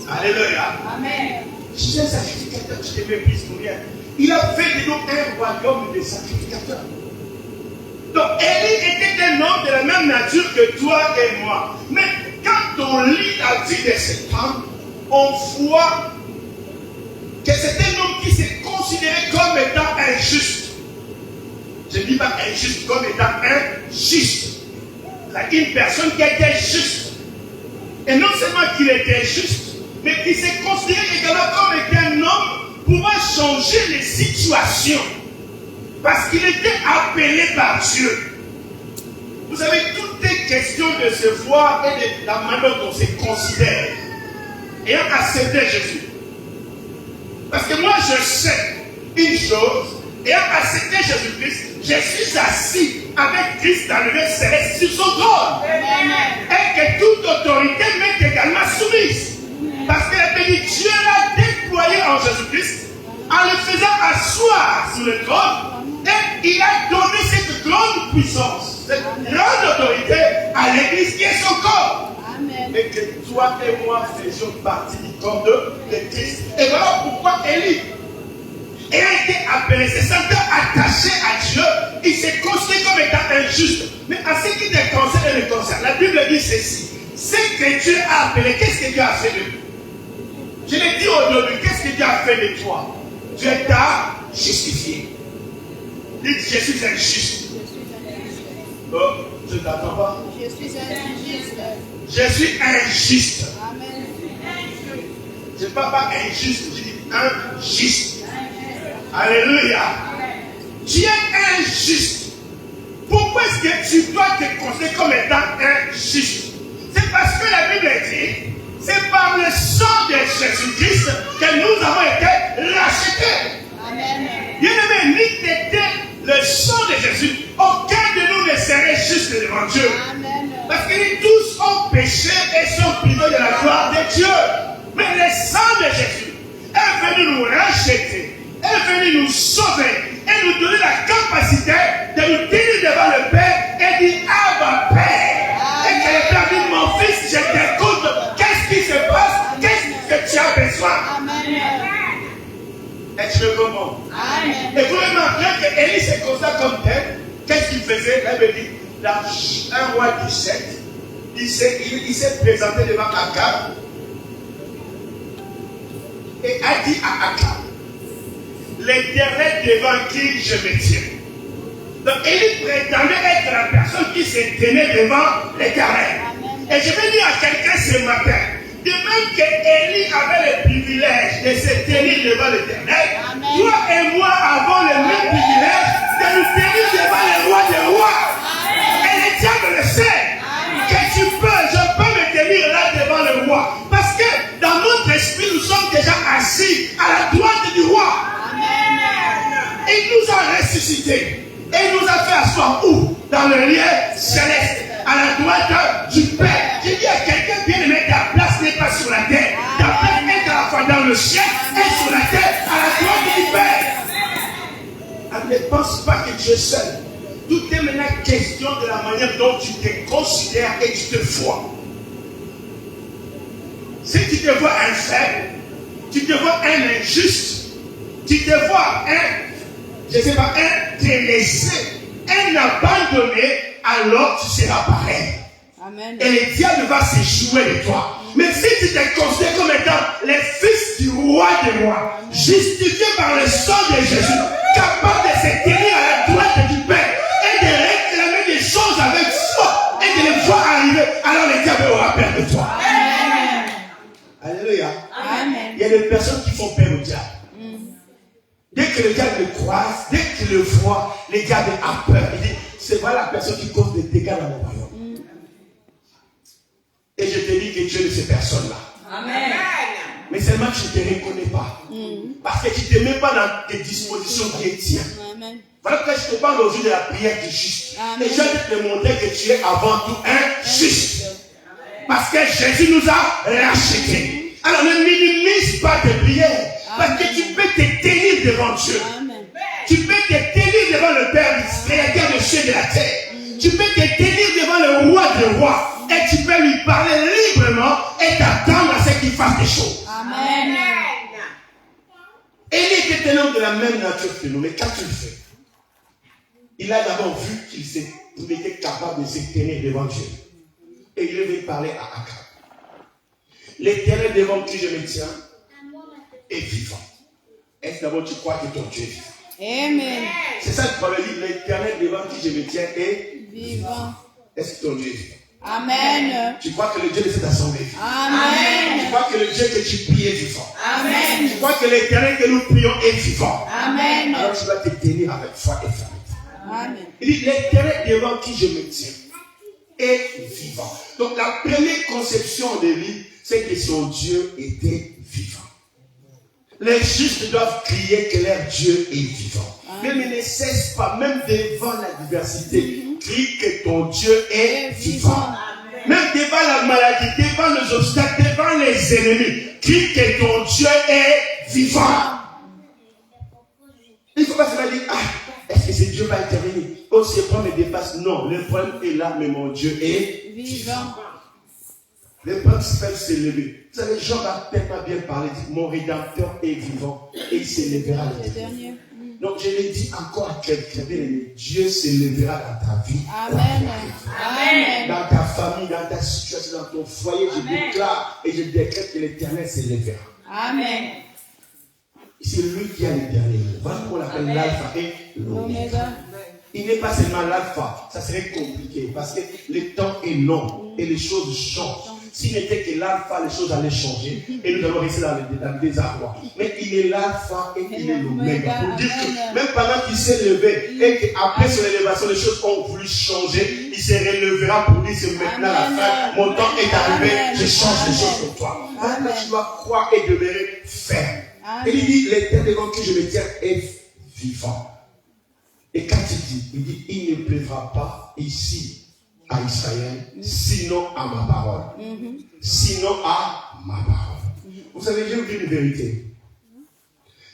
Alléluia. Amen. Je suis un sacrificateur, je te méprise pour rien. Il a fait de nous un royaume de sacrificateurs. Donc, Élie était un homme de la même nature que toi et moi. Mais quand on lit la vie de cet homme, on voit que c'est un homme qui s'est considéré comme étant injuste. Je ne dis pas injuste, comme étant injuste. Une personne qui était juste. Et non seulement qu'il était juste, mais qui s'est considéré également comme étant un homme pouvant changer les situations. Parce qu'il était appelé par Dieu. Vous savez, tout est question de se voir et de la manière dont on se considère. Ayant accepté Jésus. Parce que moi, je sais une chose. Ayant accepté Jésus-Christ, je suis assis avec Christ dans le lieu céleste sur son trône. Et que toute autorité m'est également soumise. Parce que la bénédiction Dieu l'a déployé en Jésus-Christ en le faisant asseoir sur le trône. Et il a donné cette grande puissance, cette grande autorité à l'église qui est son corps. Amen. Et que toi et moi faisions partie du corps de Christ. Et voilà pourquoi Élie a été appelé, se sentant attaché à Dieu, il s'est considéré comme étant injuste. Mais à ce qui te concerne et le concerne, la Bible dit ceci. Ce que Dieu a appelé, qu'est-ce que Dieu a fait de lui? Je l'ai dit au début, qu'est-ce que Dieu a fait de toi? Dieu t'a justifié. Dites, je suis injuste. Oh, je ne t'attends pas. Je suis injuste. Je suis injuste. Amen. Je ne parle pas injuste, je dis injuste. Alléluia. Tu es injuste. Pourquoi est-ce que tu dois te considérer comme étant injuste? C'est parce que la Bible dit, c'est par le sang de Jésus-Christ que nous avons été rachetés. Amen. Bien-aimé, ni t'étais le sang de Jésus, aucun de nous ne serait juste devant Dieu. Amen. Parce que nous tous ont péché et sont privés de la gloire de Dieu. Mais le sang de Jésus est venu nous racheter, est venu nous sauver et nous donner la capacité de nous tenir devant le Père et dire Abba Père. Amen. Et que le Père dit, mon fils, je t'écoute. Qu'est-ce qui se passe? Qu'est-ce que tu as besoin? Amen. Est-ce que le comprends? Et vous remarquerez que Élie se considère comme tel. Qu'est-ce qu'il faisait? Elle me dit, un roi 17, il s'est présenté devant Akab et a dit à Akab, l'Éternel devant qui je me tiens. Donc Élie prétendait être la personne qui se tenait devant l'Éternel. Et je vais dire à quelqu'un ce matin, de même que Élie avait le privilège de se tenir devant l'Éternel, toi et moi avons le même privilège de nous tenir devant le roi des rois. Et le diable le sait que je peux me tenir là devant le roi. Parce que dans notre esprit, nous sommes déjà assis à la droite du roi. Il nous a ressuscités. Et il nous a fait asseoir où? Dans le lieu céleste, à la droite du Père. Je dis à quelqu'un, bien aimé, ta place n'est pas sur la terre. Ta place est à la fois dans le ciel et sur la terre, à la droite du Père. Ne pense pas que tu es seul. Tout est maintenant question de la manière dont tu te considères et tu te vois. Si tu te vois un faible, tu te vois un injuste, tu te vois un délaissé, un abandonné, alors tu seras pareil. Amen. Et le diable va se jouer de toi. Mais si tu te considères comme étant le fils du roi des rois, justifié par le sang de Jésus, capable de se tenir à la droite du Père et de réclamer des choses avec foi et de les voir arriver, alors le diable aura peur de toi. Amen. Alléluia. Amen. Il y a des personnes qui font peur au diable. Dès que le diable le croise, dès qu'il le voit, le diable a peur. Il dit, c'est pas la personne qui cause des dégâts dans mon royaume. que tu es de ces personnes-là. Amen. Mais seulement tu ne te reconnais pas. Parce que tu ne te mets pas dans tes dispositions chrétiennes. Voilà pourquoi je te parle aujourd'hui de la prière du juste. Et je vais te montrer que tu es avant tout un juste. Parce que Jésus nous a rachetés. Alors ne minimise pas tes prières. Parce que tu peux te tenir devant Dieu. Tu peux te tenir devant le Père, créateur des cieux et de la terre. Tu peux te tenir devant le roi des rois. Et tu peux lui parler librement et t'attendre à ce qu'il fasse des choses. Amen. Élie était un homme de la même nature que nous, mais quand tu le fais, il a d'abord vu qu'il était capable de se tenir devant Dieu. Et il est venu parler à Akab. L'Éternel devant qui je me tiens est vivant. Est-ce d'abord tu crois que ton Dieu est vivant? Amen. C'est ça que Paul dit, l'Éternel devant qui je me tiens est vivant. Est-ce que ton Dieu est vivant? Amen. Tu crois que le Dieu de cette assemblée est vivant? Amen. Tu crois que le Dieu que tu pries est vivant? Amen. Tu crois que l'Éternel que nous prions est vivant? Amen. Alors tu dois te tenir avec foi et fermeté. Amen. Il dit, l'Éternel devant qui je me tiens est vivant. Donc la première conception de lui, c'est que son Dieu était vivant. Les justes doivent crier que leur Dieu est vivant. Même il ne cesse pas, même devant la diversité, crie que ton Dieu est vivant. Même devant la maladie, devant les obstacles, devant les ennemis, crie que ton Dieu est vivant. Il ne faut pas se dire, est-ce que ce Dieu va intervenir? Oh, ce problème me dépasse. Non, le problème est là, mais mon Dieu est vivant. Le principal s'est levé. Vous savez, Jean va tellement bien parler, dit, mon Rédempteur est vivant et il s'élèvera le dernier. Donc je l'ai dit encore à quelqu'un, Dieu s'élèvera dans ta vie. Amen. Amen. Dans ta famille, dans ta situation, dans ton foyer, je déclare et je décrète que l'Éternel s'élèvera. Amen. C'est lui qui a le dernier mot. Voilà pourquoi on l'appelle l'alpha et l'oméga. Il n'est pas seulement l'alpha, ça serait compliqué parce que le temps est long et les choses changent. S'il n'était que l'alpha, les choses allaient changer et nous allons rester dans le désarroi. Mais il est l'alpha et il est l'oméga. Pour dire que même pendant qu'il s'est levé et qu'après son élévation, les choses ont voulu changer, il se relèvera pour dire c'est maintenant la fin. Mon temps est arrivé, je change les choses pour toi. Maintenant, tu dois croire et demeurer ferme. Et il dit, l'Éternel devant qui je me tiens est vivant. Et quand il dit, il ne pleuvra pas ici à Israël, sinon à ma parole. Sinon à ma parole. Vous savez, je vous dis une vérité.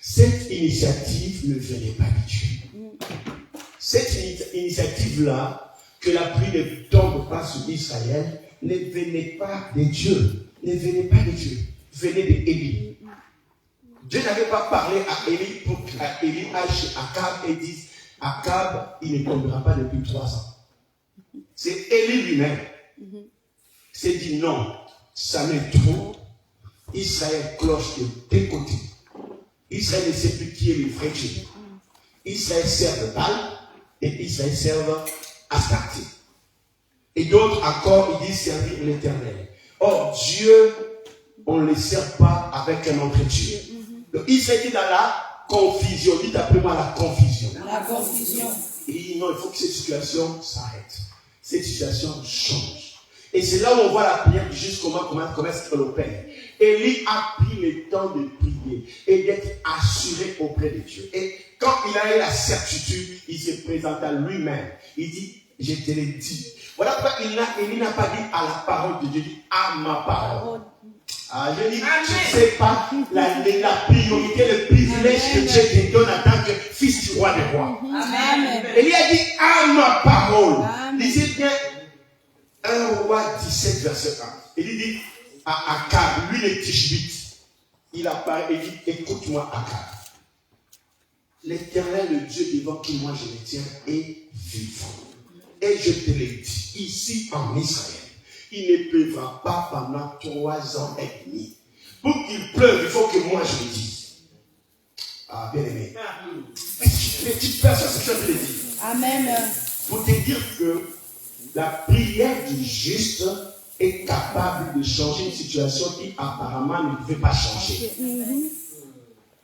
Cette initiative ne venait pas de Dieu. Cette initiative-là, que la pluie ne tombe pas sur Israël, ne venait pas de Dieu. Ne venait pas de Dieu. Venait d'Élie. Dieu n'avait pas parlé à Élie pour qu'Élie aille chez Akab et dise, Akab, il ne tombera pas depuis 3 ans. C'est Élie lui-même. C'est dit non, ça m'est trop. Israël cloche de deux côtés. Israël ne sait plus qui est le vrai Dieu. Israël sert de Baal et Israël sert Astarté. Et d'autres encore, ils disent servir l'Éternel. Or, Dieu, on ne le sert pas avec un autre Dieu. Donc, Israël est dans la confusion. Dites après moi la confusion. La confusion. Il dit non, il faut que cette situation s'arrête. Cette situation change. Et c'est là où on voit la prière du juste comment est-ce qu'elle opère. Élie a pris le temps de prier et d'être assuré auprès de Dieu. Et quand il a eu la certitude, il se présente à lui-même. Il dit, je te l'ai dit. Voilà pourquoi Élie n'a pas dit à la parole de Dieu, il dit à ma parole. Ah, je dis, tu ne sais pas la priorité, le privilège que Dieu te donne en tant que fils du roi des rois. Amen. Élie a dit à ma parole. Lisez bien 1 Roi 17, verset 1. Il dit à Akab, lui le Tishbite, il apparaît et dit, écoute-moi Akab. L'Éternel, le Dieu devant qui moi je me tiens, est vivant. Et je te l'ai dit, ici en Israël, il ne pleuvra pas pendant 3 ans et demi. Pour qu'il pleuve, il faut que moi je le dise. Ah, bien aimé. Les petites personnes, c'est ça que je veux dire. Amen. Pour te dire que la prière du juste est capable de changer une situation qui apparemment ne pouvait pas changer.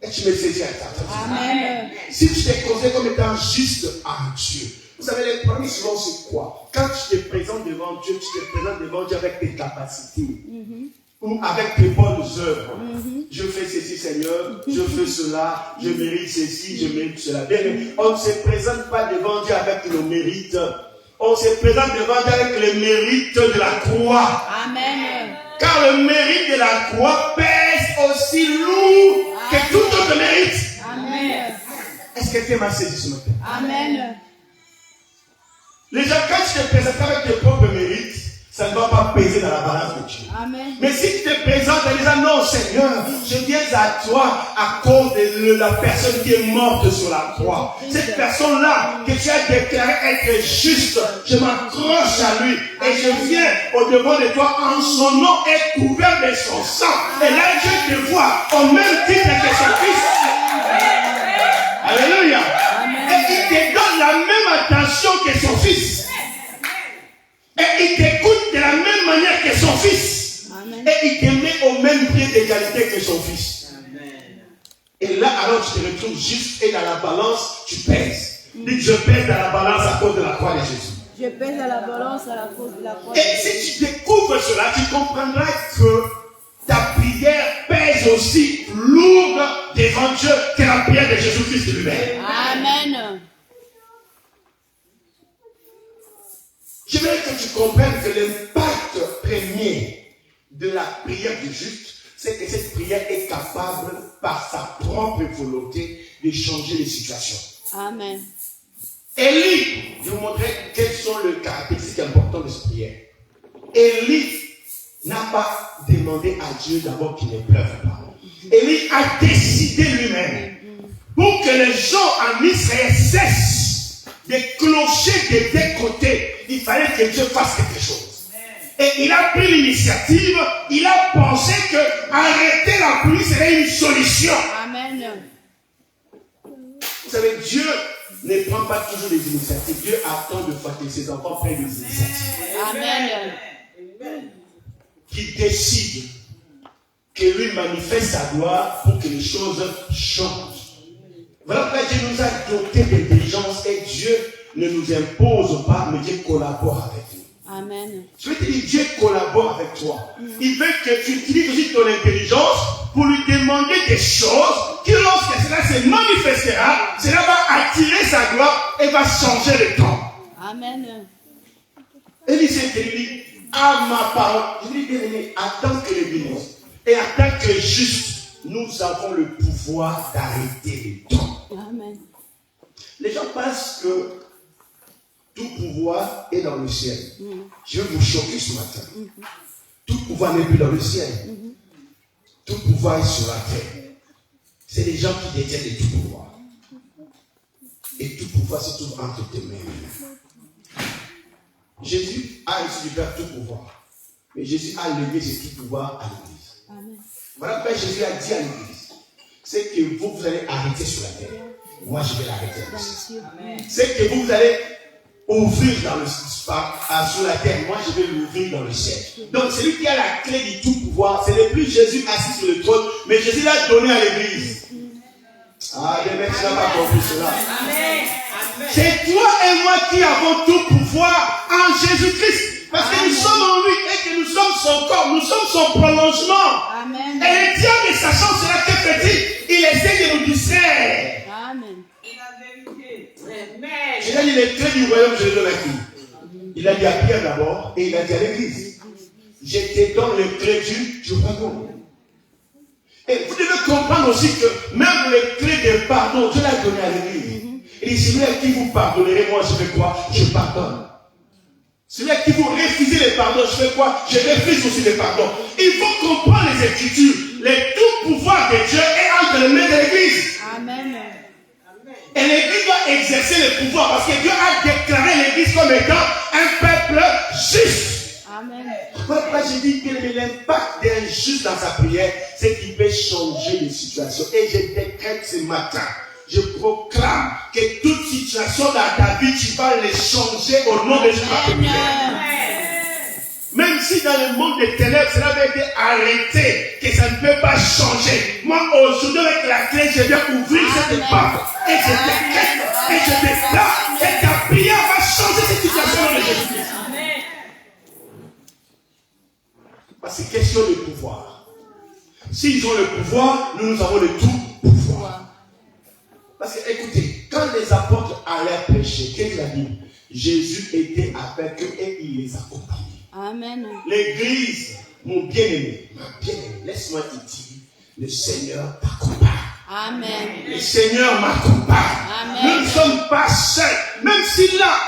Et tu me saisis à ta tête. Amen. Si tu te considères comme étant juste en Dieu, vous savez, les premiers souvent c'est quoi? Quand tu te présentes devant Dieu, tu te présentes devant Dieu avec tes capacités. ou avec tes bonnes œuvres. Je fais ceci, Seigneur, je fais cela, je mérite ceci, je mérite cela. Bien, on ne se présente pas devant Dieu avec nos mérites. On se présente devant Dieu avec les mérites de la croix. Amen. Car le mérite de la croix pèse aussi lourd que tout autre mérite. Amen. Est-ce que quelqu'un m'a saisi ce matin? Amen. Les gens, quand tu te présentes avec tes propres mérites, ça ne va pas peser dans la balance de Dieu. Amen. Mais si tu te présentes en disant non Seigneur, je viens à toi à cause de la personne qui est morte sur la croix. Cette personne-là que tu as déclaré être juste, je m'accroche à lui et je viens au-devant de toi en son nom et couvert de son sang. Et là je te vois au même titre que son fils. Alléluia. Et il te donne la même attention que son fils. Et il t'écoute de la même manière que son fils. Amen. Et il te met au même pied d'égalité que son fils. Amen. Et là, alors tu te retrouves juste et dans la balance, tu pèses. Dis, je pèse dans la balance à cause de la croix de Jésus. Je pèse à la balance à la cause de la croix. Et si tu découvres cela, tu comprendras que ta prière pèse aussi lourde devant Dieu que la prière de Jésus-Christ lui-même. Amen. Je veux que tu comprennes que l'impact premier de la prière du juste, c'est que cette prière est capable, par sa propre volonté, de changer les situations. Amen. Élie, je vous montrerai quelles sont les caractéristiques importantes de cette prière. Élie n'a pas demandé à Dieu d'abord qu'il ne pleuve pas. Élie a décidé lui-même pour que les gens en Israël cessent de clocher des deux côtés. Il fallait que Dieu fasse quelque chose. Et il a pris l'initiative, il a pensé que arrêter la pluie serait une solution. Amen. Vous savez, Dieu ne prend pas toujours des initiatives. Dieu attend de fois que ses enfants prennent des initiatives. Amen. Qui décide que lui manifeste sa gloire pour que les choses changent. Voilà pourquoi Dieu nous a doté d'intelligence et Dieu ne nous impose pas, mais Dieu collabore avec nous. Amen. Je veux te dire, Dieu collabore avec toi. Il veut que tu utilises aussi ton intelligence pour lui demander des choses qui, lorsque cela se manifestera, cela va attirer sa gloire et va changer le temps. Amen. Élisée dit, à ma parole, je dis bien aimé, en tant que l'Église et en tant que juste, nous avons le pouvoir d'arrêter le temps. Amen. Les gens pensent que tout pouvoir est dans le ciel. Je vais vous choquer ce matin. Tout pouvoir n'est plus dans le ciel. Tout pouvoir est sur la terre. C'est les gens qui détiennent le tout pouvoir. Et tout pouvoir se trouve entre tes mains. Jésus a reçu du Père tout pouvoir. Mais Jésus a légué ce tout pouvoir à l'Église. Amen. Voilà pourquoi Jésus a dit à l'Église, c'est que vous allez arrêter sur la terre. Moi, je vais l'arrêter dans le ciel. C'est que vous allez ouvrir dans le sur la terre. Moi, je vais l'ouvrir dans le ciel. Donc, celui qui a la clé du tout pouvoir, ce n'est plus Jésus assis sur le trône, mais Jésus l'a donné à l'Église. Ah, les mecs, tu n'as pas compris cela. C'est toi et moi qui avons tout pouvoir en Jésus-Christ. Parce que nous sommes en lui et que nous sommes son corps, nous sommes son prolongement. Amen. Et le diable, sachant cela que petit, il essaie de nous distraire. Amen. Il a dit les clés du royaume, je les donne à qui? Il a dit à Pierre d'abord et il a dit à l'église. Je te donne les clés du royaume. Et vous devez comprendre aussi que même les clés de pardon, Dieu l'a donné à l'église. Il dit, celui à qui vous pardonnerez, moi je fais quoi? Je pardonne. Celui à qui vous refusez les pardons, je fais quoi? Je refuse aussi les pardons. Il faut comprendre les Écritures. Le tout pouvoir de Dieu est entre les mains de l'église. Amen. Et l'église doit exercer le pouvoir parce que Dieu a déclaré l'église comme étant un peuple juste. Amen. Pourquoi je dis que l'impact d'un juste dans sa prière, c'est qu'il peut changer les situations. Et je décrète ce matin, je proclame que toute situation dans ta vie, tu vas les changer au nom de Jésus. Même si dans le monde des ténèbres, cela va être arrêté, que ça ne peut pas changer. Moi, aujourd'hui, avec la clé, je viens ouvrir cette porte. Et je décrète, et je déclare, et ta prière va changer cette situation de Jésus. Parce c'est question de pouvoir. S'ils ont le pouvoir, nous avons le tout pouvoir. Parce que, écoutez, quand les apôtres allaient prêcher, qu'est-ce qu'il a dit? Jésus était avec eux et il les accompagnait. Amen. L'église, mon bien-aimé, ma bien-aimée, laisse-moi te dire, le Seigneur t'accompagne. Amen. Le Seigneur m'accompagne. Amen. Nous ne sommes pas seuls. Même si là,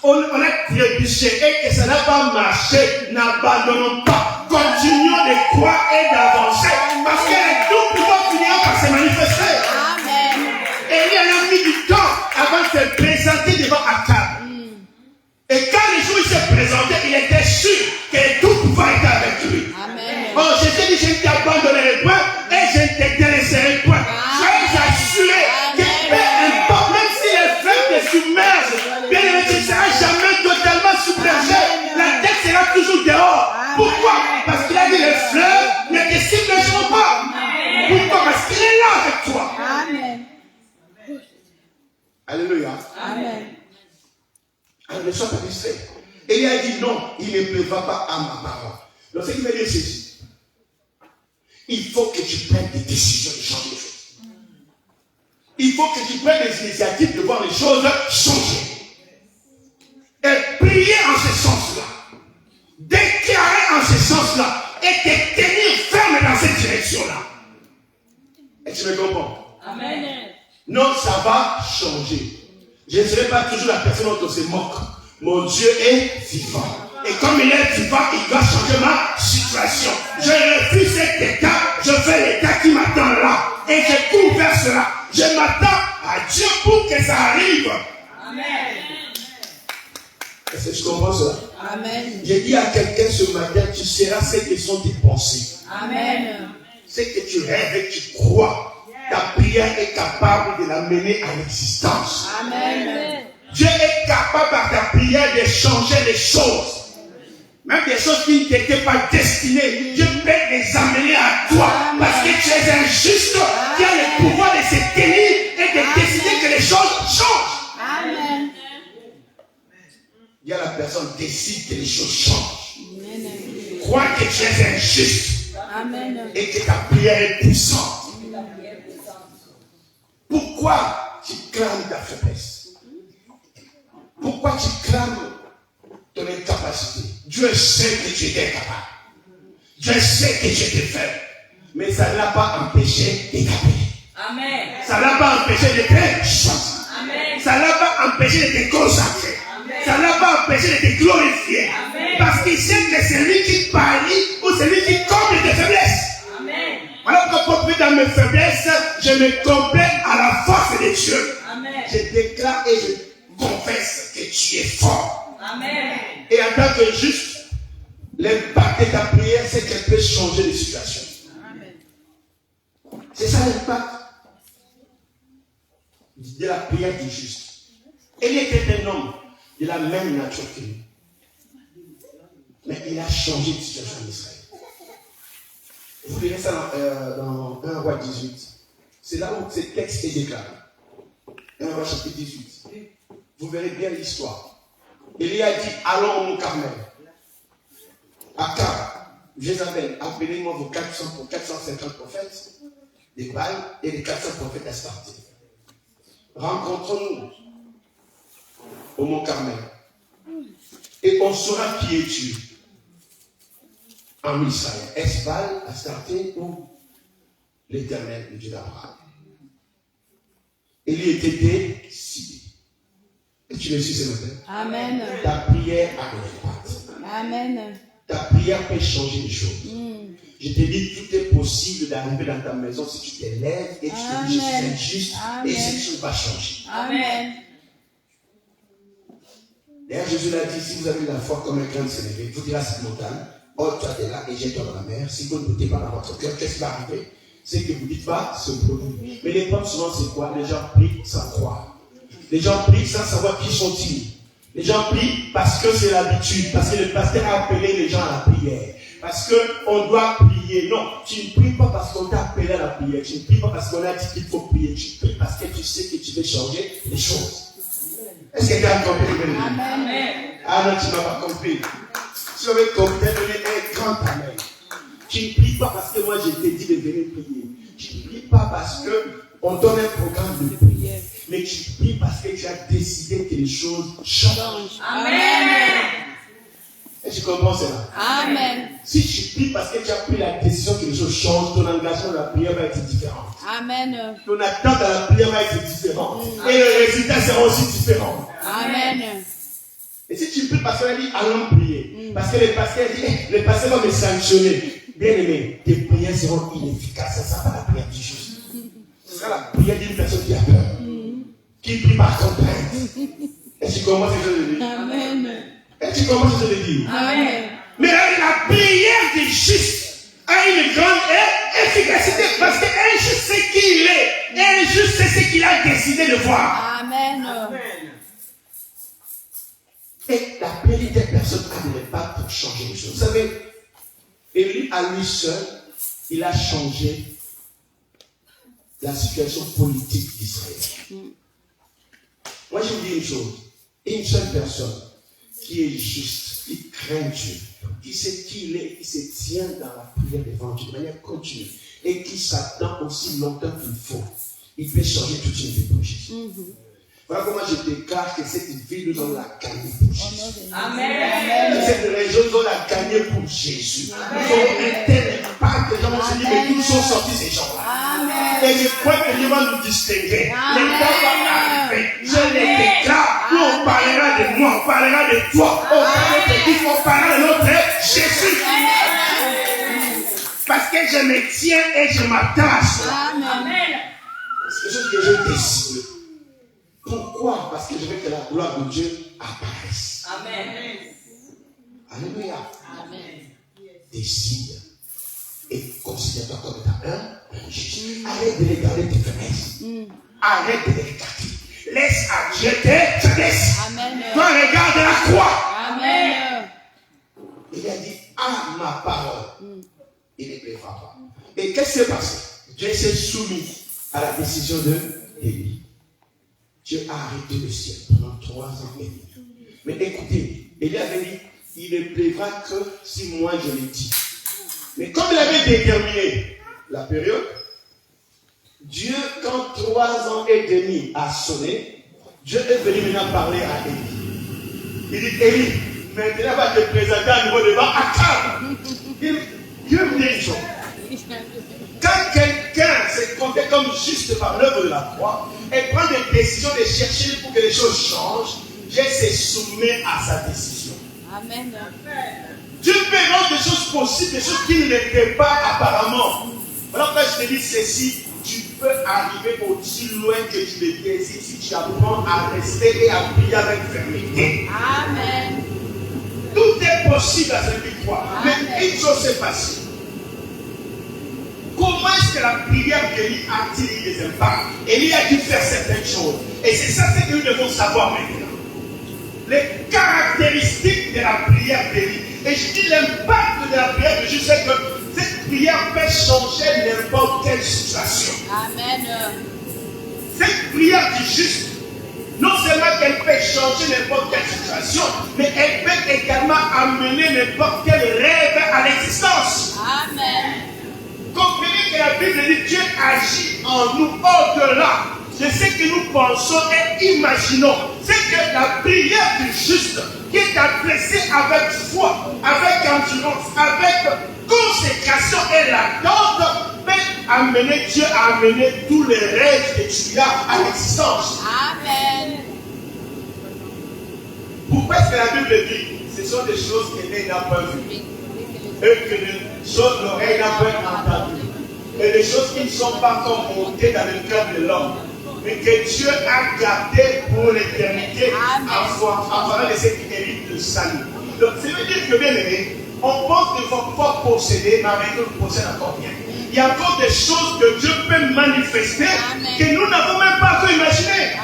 on a trébuché et que ça n'a pas marché, n'abandonnons pas. Continuons de croire et d'avancer. Parce que les deux pouvoirs finiront par se manifester. Amen. Élie a mis du temps avant de se présenter devant Akab. Et quand le jour où il s'est présenté, il était sûr que tout pouvoir était avec lui. Amen. Oh, je t'ai dit, je ne t'abandonnerai point et je ne te délaisserai point. Soyez assurés que peu importe, même si les fleuves te submergent, bien aimé, tu ne seras jamais totalement submergé. La tête sera toujours dehors. Pourquoi? Parce qu'il a dit les fleuves ne te submergeront pas. Pourquoi? Parce qu'il est là avec toi. Amen. Alléluia. Amen. Alors, ne sois pas distrait. Et il a dit non, il ne pleuvra pas à ma parole. Donc, ce qui veut dire ceci. Il faut que tu prennes des décisions de changer les choses. Il faut que tu prennes des initiatives de voir les choses changer. Et prier en ce sens-là. Déclarer en ce sens-là. Et te tenir ferme dans cette direction-là. Et tu me comprends? Amen. Non, ça va changer. Je ne serai pas toujours la personne dont on se moque. Mon Dieu est vivant. Et comme il est vivant, il doit changer ma situation. Je refuse cet état. Je fais l'état qui m'attend là. Et je cours vers cela. Je m'attends à Dieu pour que ça arrive. Amen. Est-ce que tu comprends cela? Amen. J'ai dit à quelqu'un ce matin, tu seras ce que sont tes pensées. Amen. Ce que tu rêves et tu crois. Ta prière est capable de l'amener à l'existence. Amen. Dieu est capable par ta prière de changer les choses. Même des choses qui ne t'étaient pas destinées. Dieu peut les amener à toi. Parce que tu es un juste qui a le pouvoir de se tenir et de décider que les choses changent. Amen. Il y a la personne qui décide que les choses changent. Amen. Crois que tu es un juste. Amen. Et que ta prière est puissante. Pourquoi tu clames ta faiblesse? Pourquoi tu clames ton incapacité? Dieu sait que tu étais capable. Dieu sait que tu étais faible. Mais ça ne l'a pas empêché de t'appeler. Amen. Ça ne l'a pas empêché de te choisir. Amen. Ça ne l'a pas empêché de te consacrer. Amen. Ça ne l'a pas empêché de te glorifier. Amen. Parce qu'il sait que c'est lui qui parle ou c'est lui qui comble tes faiblesses. Amen. Voilà pourquoi, compris dans mes faiblesses, je me complète à la force de Dieu. Amen. Je déclare et je confesse que tu es fort. Amen. Et en tant que juste, l'impact de ta prière, c'est qu'elle peut changer les situations. Amen. C'est ça l'impact de la prière du juste. Il était un homme de la même nature que lui. Mais il a changé de situation en Israël. Vous lirez ça dans 1 Roi 18. C'est là où ce texte est déclaré. 1 Roi chapitre 18. Vous verrez bien l'histoire. Il a dit, allons au mont Carmel. Akab, Jézabel, appelez-moi vos 450 prophètes des Baal et les 400 prophètes d'Astarté. Rencontrons-nous au mont Carmel. Et on saura qui est Dieu en Israël. Est-ce Baal, Astarté ou l'Éternel, le Dieu d'Abraham? Il y était décidé. Et tu le sais ce matin. Amen. Ta prière a un impact. Amen. Ta prière peut changer les choses. Je te dis, tout est possible d'arriver dans ta maison si tu te lèves et tu te dis, je suis injuste et cette chose va changer. Amen. D'ailleurs, Jésus l'a dit, si vous avez la foi comme un grain de sénévé, vous direz à cette montagne, oh, toi t'es là et jette-toi dans la mer. Si vous ne doutez pas dans votre cœur, qu'est-ce qui va arriver? C'est que vous dites pas ce produit. Mais les problèmes souvent, c'est quoi? Les gens prient sans croire. Les gens prient sans savoir qui sont-ils. Les gens prient parce que c'est l'habitude, parce que le pasteur a appelé les gens à la prière. Parce qu'on doit prier. Non, tu ne pries pas parce qu'on t'a appelé à la prière. Tu ne pries pas parce qu'on a dit qu'il faut prier. Tu pries parce que tu sais que tu veux changer les choses. Est-ce que tu as compris? Amen. Ah non, tu n'as pas compris. Si tu avais compris, donner un grand amen. Tu ne pries pas parce que moi je t'ai dit de venir prier. Tu ne pries pas parce qu'on donne un programme de prière. Mais tu pries parce que tu as décidé que les choses changent. Amen. Et tu comprends cela? Amen. Si tu pries parce que tu as pris la décision que les choses changent, ton engagement dans la prière va être différent. Amen. Ton attente à la prière va être différente. Et les résultats seront aussi différents. Amen. Et si tu pries parce qu'elle a dit allons prier, parce que le pasteur dit le pasteur va me sanctionner, bien aimé, tes prières seront inefficaces. Ça ne sera pas la prière du juste. Ce sera la prière d'une personne qui a peur, qui prie par contrainte. Et tu comprends ce que je veux dire? Amen. Et tu comprends ce que je veux dire? Amen. Mais la prière du juste a une grande efficacité parce qu'un juste sait qui il est. Un juste sait ce qu'il a décidé de voir. Amen. Et la prière des personnes a de l'impact pour changer les choses. Vous savez, Élie à lui seul, il a changé la situation politique d'Israël. Moi, je vous dis une chose. Une seule personne qui est juste, qui craint Dieu, qui sait qui il est, qui se tient dans la prière devant Dieu de manière continue et qui s'attend aussi longtemps qu'il faut, il peut changer toute une vie pour Jésus. Voilà comment je déclare que cette vie, nous allons la gagner pour Jésus. Amen. Cette région, nous allons la gagner pour Jésus. Nous avons un tel impact, les gens vont se dire, mais d'où sont sortis ces gens-là? Et je crois que Dieu va nous distinguer. Les temps vont arriver. Je les déclare. Nous, on parlera de moi, on parlera de toi. On parlera de notre Église, on parlera de notre Jésus. Parce que je me tiens et je m'attends à cela. Amen. C'est quelque chose que je décide. Pourquoi? Parce que je veux que la gloire de Dieu apparaisse. Amen. Alléluia. Amen. Décide. Et considère-toi comme étant un juste. Arrête de regarder tes faiblesses. Arrête de les regarder. Laisse à Dieu tes faiblesses. Amen. Toi, regarde la croix. Amen. Il a dit, à ma parole, il ne plaira pas. Et qu'est-ce qui s'est passé? Dieu s'est soumis à la décision de Élie. Dieu a arrêté le ciel pendant 3 ans et demi. Mais écoutez, Élie avait dit, il ne plaira que si moi je le dis. Mais comme il avait déterminé la période, Dieu, quand 3 ans et demi a sonné, Dieu est venu maintenant parler à Élie. Il dit, Élie, maintenant va te présenter à nouveau devant Akab. Dieu me dit une chose. Quand quelqu'un s'est compté comme juste par l'œuvre de la croix et prend des décisions de chercher pour que les choses changent, Dieu se soumet à sa décision. Amen. Dieu peut rendre des choses possibles, des choses qui ne l'étaient pas apparemment. Voilà pourquoi je te dis ceci, tu peux arriver aussi loin que tu le désires si tu apprends à rester et à prier avec fermeté. Amen. Tout est possible à celui qui croit. Mais une chose s'est passée. Comment est-ce que la prière d'Élie a-t-il eu des impacts? Élie a dû faire certaines choses. Et c'est ça que nous devons savoir maintenant. Les caractéristiques de la prière d'Élie. Et je dis l'impact de la prière de Jésus, c'est que cette prière peut changer n'importe quelle situation. Amen. Cette prière du juste, non seulement qu'elle peut changer n'importe quelle situation, mais elle peut également amener n'importe quel rêve à l'existence. Amen. Comprenez que la Bible dit Dieu agit en nous au-delà de ce que nous pensons et imaginons. C'est que la prière du juste qui est adressée avec foi, avec endurance, avec consécration et l'attente peut amener Dieu à amener tous les rêves que tu as à l'existence. Amen. Pourquoi est-ce que la Bible dit ce sont des choses que l'œil n'a pas vues et que les choses l'oreille n'a pas entendues et des choses qui ne sont pas comme montées dans le cœur de l'homme, mais que Dieu a gardé pour l'éternité afin de ce qui hérite le salut. Donc, ça veut dire que, bien aimé, on pense qu'il va pouvoir posséder, mais avec nous, on possède encore bien. Il y a encore des choses que Dieu peut manifester que nous n'avons même pas encore imaginées.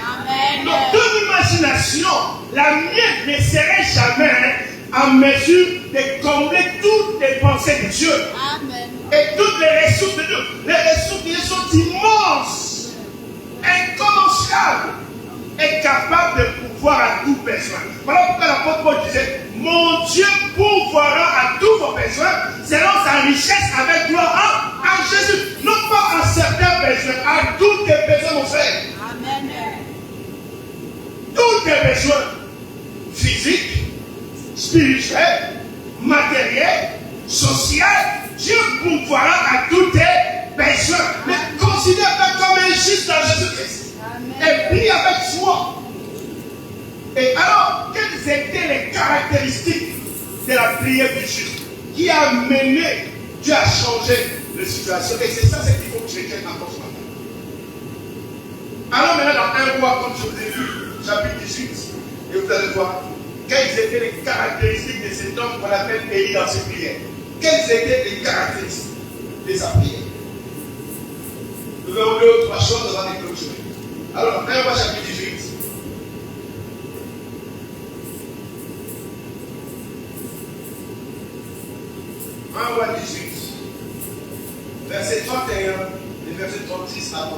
Donc, ton imagination, la mienne ne serait jamais en mesure de combler toutes les pensées de Dieu. Amen. Et toutes les ressources de Dieu. Les ressources de Dieu sont immenses, incommensurables, et capables de pouvoir à tout besoin. Voilà pourquoi l'apôtre Paul disait, mon Dieu pourvoira à tous vos besoins selon sa richesse avec gloire en Jésus. Non pas à certains besoins, à tous tes besoins, mon frère. Amen. Tous tes besoins physiques, spirituels, matériels, sociaux, Dieu pourvoira à tous tes besoins. Mais considère-toi comme un juste dans Jésus-Christ. Et prie avec foi. Et alors, quelles étaient les caractéristiques de la prière du juste qui a mené Dieu à changer la situation? Et c'est ça, c'est qu'il faut que tu éclaires encore ce matin. Alors maintenant, dans 1 roi, comme je vous ai vu, chapitre 18, et vous allez voir quelles étaient les caractéristiques de cet homme qu'on appelle Élie dans ses prières. Quelles étaient les caractéristiques de sa prière? Nous verrons 2 ou 3 choses avant de clôturer. Alors, 1 roi, chapitre 18. Roi 18, verset 31 et verset 36 à 38.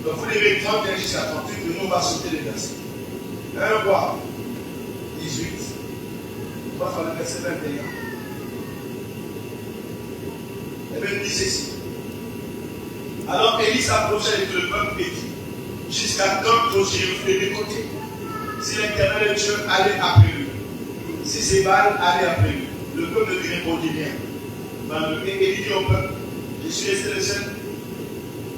Donc vous levez 31 jusqu'à 38, et nous on va sauter les versets. 1 Roi 18, on va faire le verset 21. Et bien, il dit ceci. Alors Élie s'approchait avec le peuple et dit, jusqu'à quand causerez-vous de mes côtés? Si l'Éternel Dieu allait après lui, si ses balles allaient après lui, le peuple lui répondit bien. Et il dit au peuple, je suis resté le seul,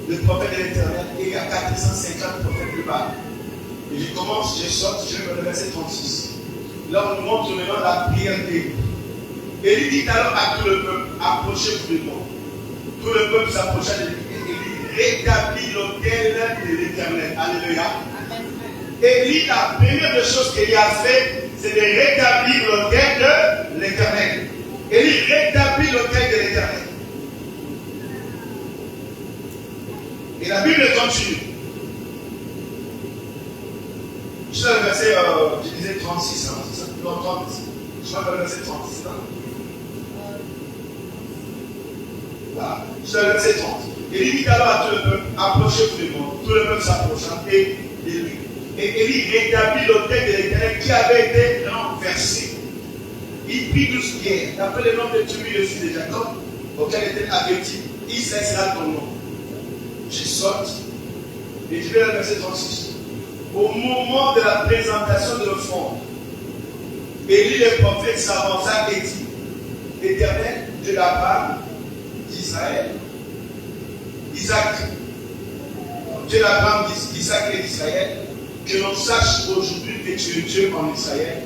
le prophète de l'Éternel, et il y a 450 prophètes de Baal. Et je commence, je saute, je vais le verset 36. Là, on nous montre maintenant la prière d'Élie. Élie dit alors à tout le peuple, approchez-vous de moi. Tout le peuple s'approcha de lui. Et Élie rétablit l'autel de l'Éternel. Alléluia. Élie, la première des choses qu'il a fait, c'est de rétablir l'autel de l'Éternel. Élie rétablit l'autel de l'Éternel. Et la Bible continue. Je suis dans le verset, je disais 36, hein, c'est ça? Non, 30. Je suis dans le verset 36. Hein? Voilà. Je suis dans le verset 30. Élie dit alors à tout le peuple, approchez-vous de moi. Tout le peuple s'approcha et lui. Et Élie rétablit l'autel de l'Éternel qui avait été renversé. Il prit 12 pierres, d'après le nom de Tumi, le fils de Jacob, auquel était averti, Israël sera ton nom. Je saute et je vais dans le verset 36. Au moment de la présentation de l'offrande, Élie le prophète s'avança et dit, Éternel, de la part d'Israël, Isaac, de la part d'Isaac et d'Israël, que l'on sache aujourd'hui que tu es Dieu en Israël,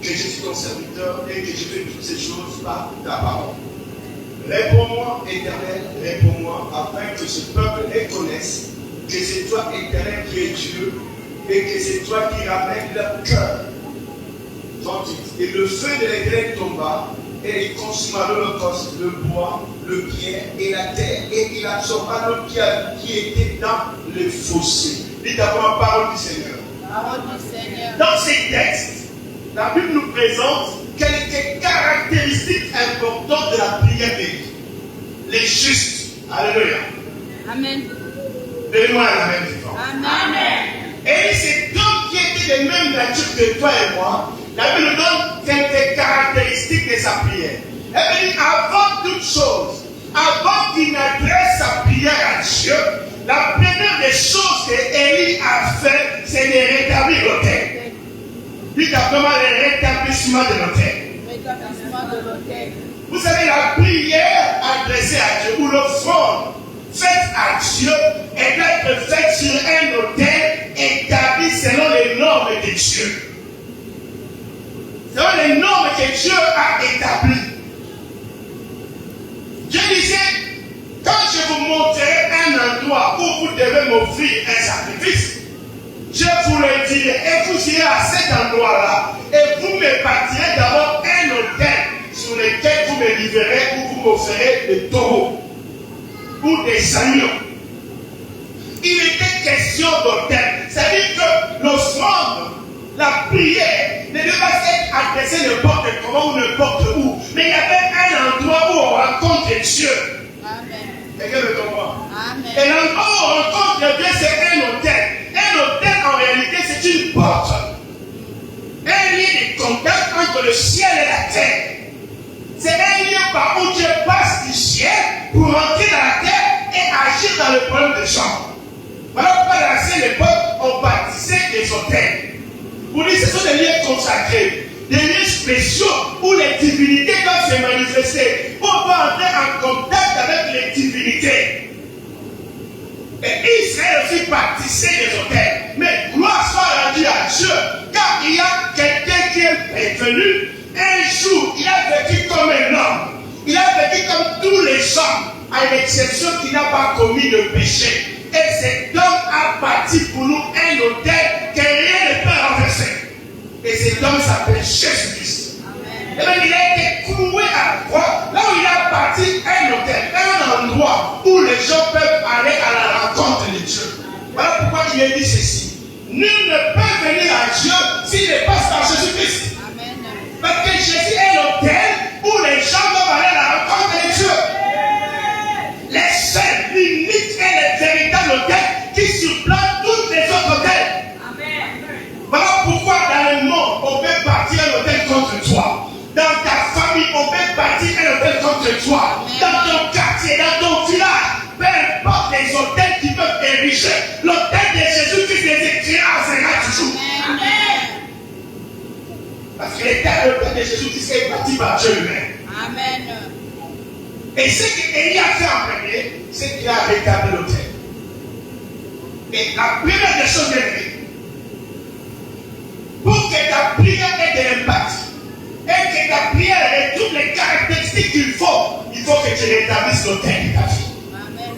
que je suis ton serviteur et que je fais toutes ces choses par ta parole. Réponds-moi, Éternel, réponds-moi, afin que ce peuple reconnaisse que c'est toi, Éternel, qui es Dieu, et que c'est toi qui ramènes leur cœur. 38. Et le feu de l'Éternel tomba, et il consuma l'holocauste, le bois, le pierre et la terre, et il absorba l'eau qui était dans le fossé. Dites d'abord la parole du Seigneur. Parole du Seigneur. Dans ces textes, la Bible nous présente quelques caractéristiques importantes de la prière d'Élie. Les justes. Alléluia. Amen. Donnez-moi la même différence. Amen. Et c'est donc qui était de même nature que toi et moi. La Bible nous donne quelques caractéristiques de sa prière. Elle dit, avant toute chose, avant qu'il n'adresse sa prière à Dieu, la première des choses que Élie a fait, c'est de rétablir l'autel. Dites après-moi le rétablissement de l'autel. Rétablissement de l'autel. Vous savez, la prière adressée à Dieu, ou l'offrande faite à Dieu, elle doit être faite sur un autel établi selon les normes de Dieu. Selon les normes que Dieu a établies. Dieu disait, quand je vous montrerai un endroit où vous devez m'offrir un sacrifice, je vous le dirai, et vous irez à cet endroit-là, et vous me bâtirez d'abord un autel sur lequel vous me livrerez, où vous m'offrirez des taureaux ou des agneaux. Il était question d'autel. C'est-à-dire que l'offrande, la prière, ne devait pas être adressée n'importe comment ou n'importe où. Mais il y avait un endroit où on rencontre Dieu. Amen. Quelqu'un me comprend? Amen. Et l'endroit où on rencontre Dieu, c'est un autel. Un autel, en réalité, c'est une porte. Un lien de contact entre le ciel et la terre. C'est un lien par où Dieu passe du ciel pour entrer dans la terre et agir dans le problème des gens. Voilà pourquoi dans l'ancienne époque, on bâtissait des hôtels. Vous dites, ce sont des lieux consacrés, des lieux spéciaux où les divinités doivent se manifester. On va entrer en contact avec les divinités. Et Israël aussi bâtissait des hôtels. Mais gloire soit rendue à Dieu, car il y a quelqu'un qui est venu. Un jour, il a vécu comme un homme. Il a vécu comme tous les hommes, à l'exception qu'il n'a pas commis de péché. Et cet homme a bâti pour nous un hôtel que rien ne peut renverser. Et cet homme s'appelle Jésus-Christ. Et bien, il a été cloué à la croix, là où il a bâti un hôtel, un endroit où les gens peuvent aller à la rencontre de Dieu. Voilà pourquoi il a dit ceci. Nul ne peut venir à Dieu s'il ne passe par Jésus-Christ. Parce que Jésus est l'hôtel où les gens doivent aller à la rencontre de Dieu. Les seuls, l'unique et le véritable hôtel qui surplante tous les autres hôtels. Voilà pourquoi dans le monde, on peut bâtir un hôtel contre toi. Dans ta famille, on peut bâtir un hôtel contre toi. Dans ton quartier, dans ton village, peu importe les hôtels qui peuvent ériger, l'hôtel de Jésus-Christ les écrira toujours. Parce que l'hôtel de Jésus-Christ est bâti par Dieu lui-même. Amen. Et ce qu'Élie a fait en premier, c'est qu'il a rétabli l'hôtel. Et la première des choses est pour que ta prière ait de l'impact et que ta prière ait toutes les caractéristiques qu'il faut que tu rétablisses l'hôtel de ta vie. Amen.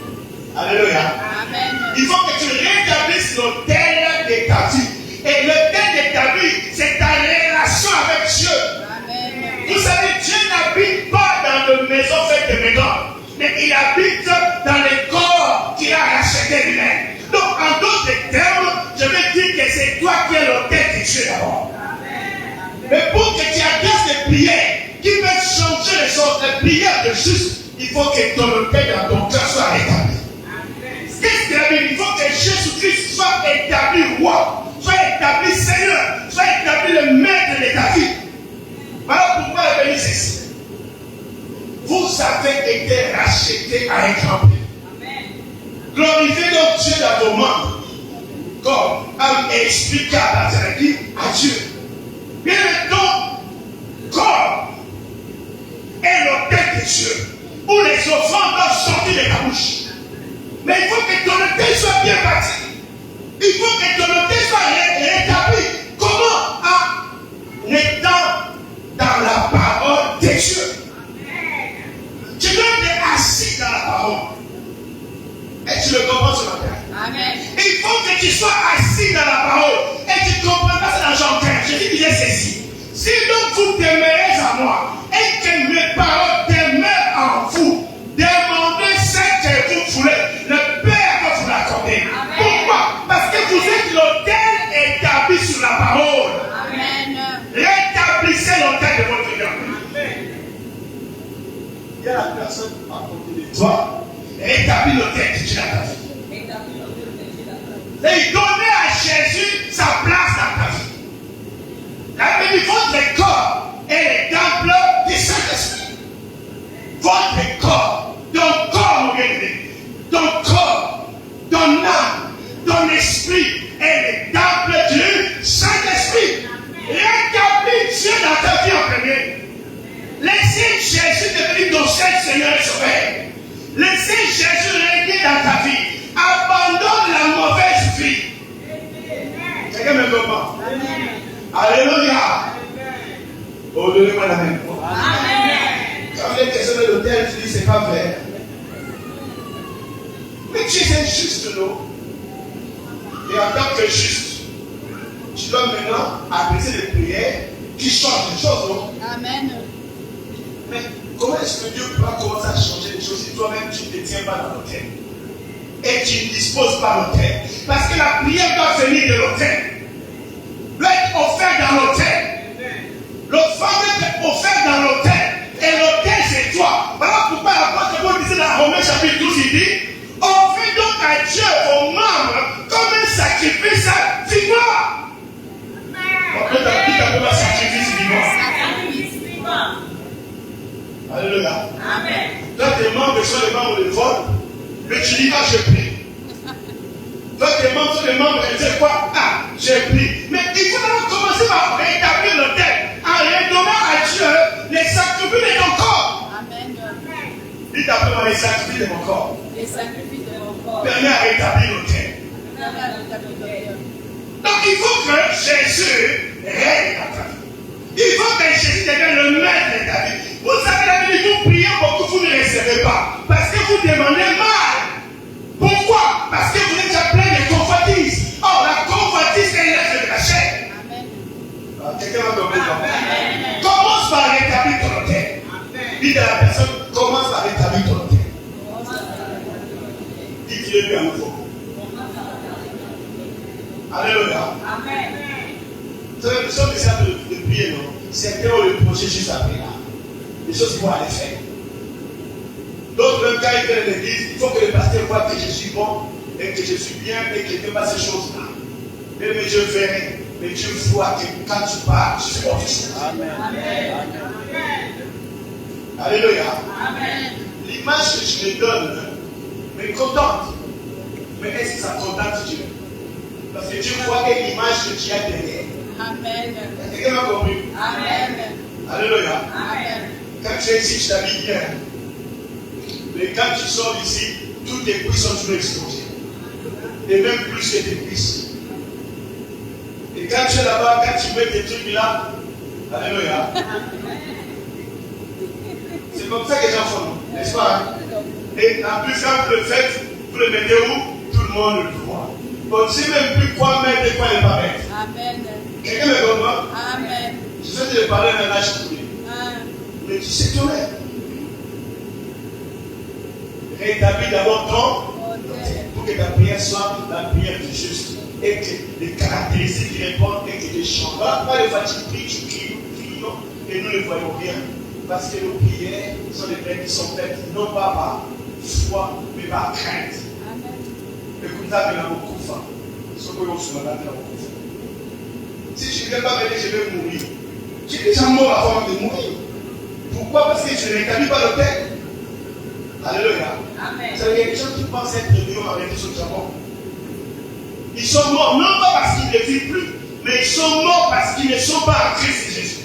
Alléluia. Amen. Il faut que tu rétablisses l'hôtel de ta vie. Et l'hôtel de ta vie, c'est ta relation avec Dieu. Amen. Vous savez, Dieu n'habite pas dans de maisons faites de médans, mais il habite dans les corps qu'il a rachetés lui-même. Donc, en d'autres termes, je veux dire que c'est toi qui es l'hôtel de Dieu d'abord. Mais pour que tu adresses des prières qui peuvent changer les choses, les prières de juste, il faut que ton hôtel dans ton cœur soit rétabli. Qu'est-ce qu'il a dit? Il faut que Jésus-Christ soit établi roi, soit établi Seigneur, soit établi le maître de ta vie. Voilà pourquoi il a dit ceci. Vous avez été rachetés à un grand prix. Glorifiez donc Dieu dans vos membres, comme explicable à Dieu. Bien donc, corps est l'hôtel de Dieu, où les offrandes doivent sortir de ta bouche. Mais il faut que ton hôtel soit bien bâti. Il faut que ton hôtel soit rétabli. Comment? En étant dans la parole de Dieu. Tu dois être assis dans la parole. Et tu le comprends ce matin. Amen. Il faut que tu sois assis dans la parole. Et tu comprendras ça dans Jean 15. Jésus disait ceci. Si donc vous demeurez à moi et que mes paroles demeurent en vous, demandez ce que vous voulez. Le Père va vous l'accorder. Pourquoi? Parce que vous êtes l'autel établi sur la parole. Amen. Rétablissez l'autel de votre cœur. Il y a la personne à côté de toi. Rétablis l'autel que tu as ta vie. Et donner à Jésus sa place dans ta vie. La Bible dit votre corps est le temple du Saint-Esprit. Votre corps, ton corps, mon bien-aimé, ton corps, ton âme, ton esprit est le temple du Saint-Esprit. Rétablis Dieu dans ta vie en premier. Laissez Jésus devenir ton seul Seigneur et Sauveur. Laissez Jésus régner dans ta vie. Abandonne la mauvaise vie. Quelqu'un me comprend? Alléluia. Oh, donnez-moi la main. Amen. Quand les questions de l'hôtel, tu dis c'est pas vrai. Mais tu es injuste, non? Et en tant que juste, tu dois maintenant apprécier les prières qui changent les choses, non? Amen. Mais comment est-ce que Dieu pourra commencer à changer les choses si toi-même tu ne te tiens pas dans l'autel et tu ne disposes pas l'autel? Parce que la prière doit venir de l'autel, doit être offerte dans l'autel. L'offrande doit être offerte dans l'autel. Et l'autel c'est toi. Voilà pourquoi l'apôtre Paul disait dans Romains chapitre 12, il dit offrez donc à Dieu vos membres comme un sacrifice vivant. On peut t'appeler comme un sacrifice vivant. Alléluia. Amen. Toi, tes sont les membres de vol, mais tu dis, ah, je prie. Donc les membres sont les membres, et c'est quoi? Ah, j'ai pris. Mais il faut d'abord commencer par rétablir l'autel, en redonnant à Dieu les sacrifices de ton corps. Amen. Dites après moi les sacrifices de mon corps. Les sacrifices de mon corps. Permet à rétablir l'autel. Permet à rétablir l'autel. Donc il faut que Jésus règne dans ta vie. Il faut que Jésus devienne le maître de ta vie. Vous savez, la Bible, vous priez beaucoup, vous ne recevez pas. Parce que vous demandez mal. Pourquoi? Parce que vous êtes déjà plein de convoitises. Or, la convoitise est l'œuvre de la chair. Amen. Quelqu'un va tomber dedans. Commence par rétablir ton autel. Dites à la personne, commence par rétablir ton autel. Dites-le lui à nouveau. Alléluia. Amen. Vous savez, nous sommes des gens de prier, non? Certains ont le projet juste après là. Les choses qui vont aller faire. D'autres, même quand ils viennent à l'église, il faut que le pasteur voit que je suis bon, et que je suis bien, et que je ne fais pas ces choses-là. Mais Dieu verrait. Mais Dieu voit que quand tu pars, tu fais autre chose. Amen. Alléluia. Amen. L'image que tu me donnes me contente. Mais est-ce que ça contente Dieu? Parce que Dieu voit l'image que tu as derrière. Amen. Quelqu'un m'a compris? Amen. Alléluia. Amen. Quand tu es ici, tu t'habilles bien. Mais quand tu sors d'ici, tous tes cuisses sont toujours exposées. Et même plus que tes cuisses. Et quand tu es là-bas, quand tu mets tes trucs là, alléluia. C'est comme ça que les gens font, n'est-ce pas? Et en plus, quand vous le faites, vous le mettez où? Tout le monde le voit. On ne sait même plus quoi mettre et quoi ne pas mettre. Amen. Quelqu'un me comprend? Amen. Je sais te parler d'un âge coulé. Mais tu sais tout mettre. Rétablis d'abord ton pour que ta prière soit la prière du juste. Et que les caractéristiques qui répondent et que les chants. Pas les fois tu pries, et nous ne voyons rien. Parce que nos prières sont des prières qui sont faites non pas par foi, mais par crainte. Et comme ça, il y a beaucoup de femmes. Ce que l'on se met dans beaucoup. Si je ne viens pas m'aider, je vais mourir. J'ai déjà mort avant de mourir. Pourquoi? Parce que je ne rétablis pas l'autel. Alléluia. Amen. Il y a des gens qui pensent être vivants avec les autres Japon. Ils sont morts, non pas parce qu'ils ne vivent plus, mais ils sont morts parce qu'ils ne sont pas en Christ Jésus.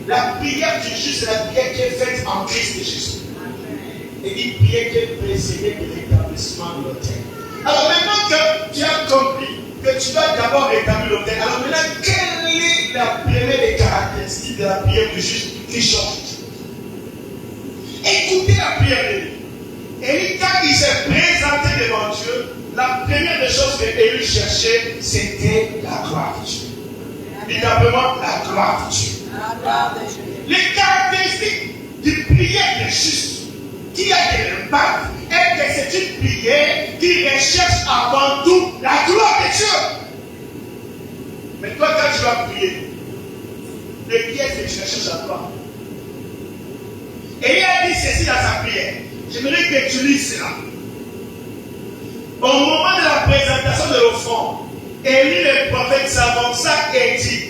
La prière du juste, c'est la prière qui est faite en Christ Jésus. Et une prière qui est précédée de l'établissement de l'autel. Alors maintenant que tu as compris que tu dois d'abord rétablir l'autel, alors maintenant, quelle est la première des caractéristiques de la prière du juste qui change? Écoutez la prière de lui. Élie, quand il s'est présenté devant Dieu, la première des choses que Élie cherchait, c'était la gloire de Dieu. Dites simplement la gloire de Dieu. Les caractéristiques du prière des justes qui a de l'impact est que c'est une prière qui recherche avant tout la gloire de Dieu. Mais toi, quand tu vas prier, de qui est-ce que tu recherches la gloire? Et il a dit ceci dans sa prière. J'aimerais que tu lises cela. Au moment de la présentation de l'offrande, Élie le prophète s'avança et dit: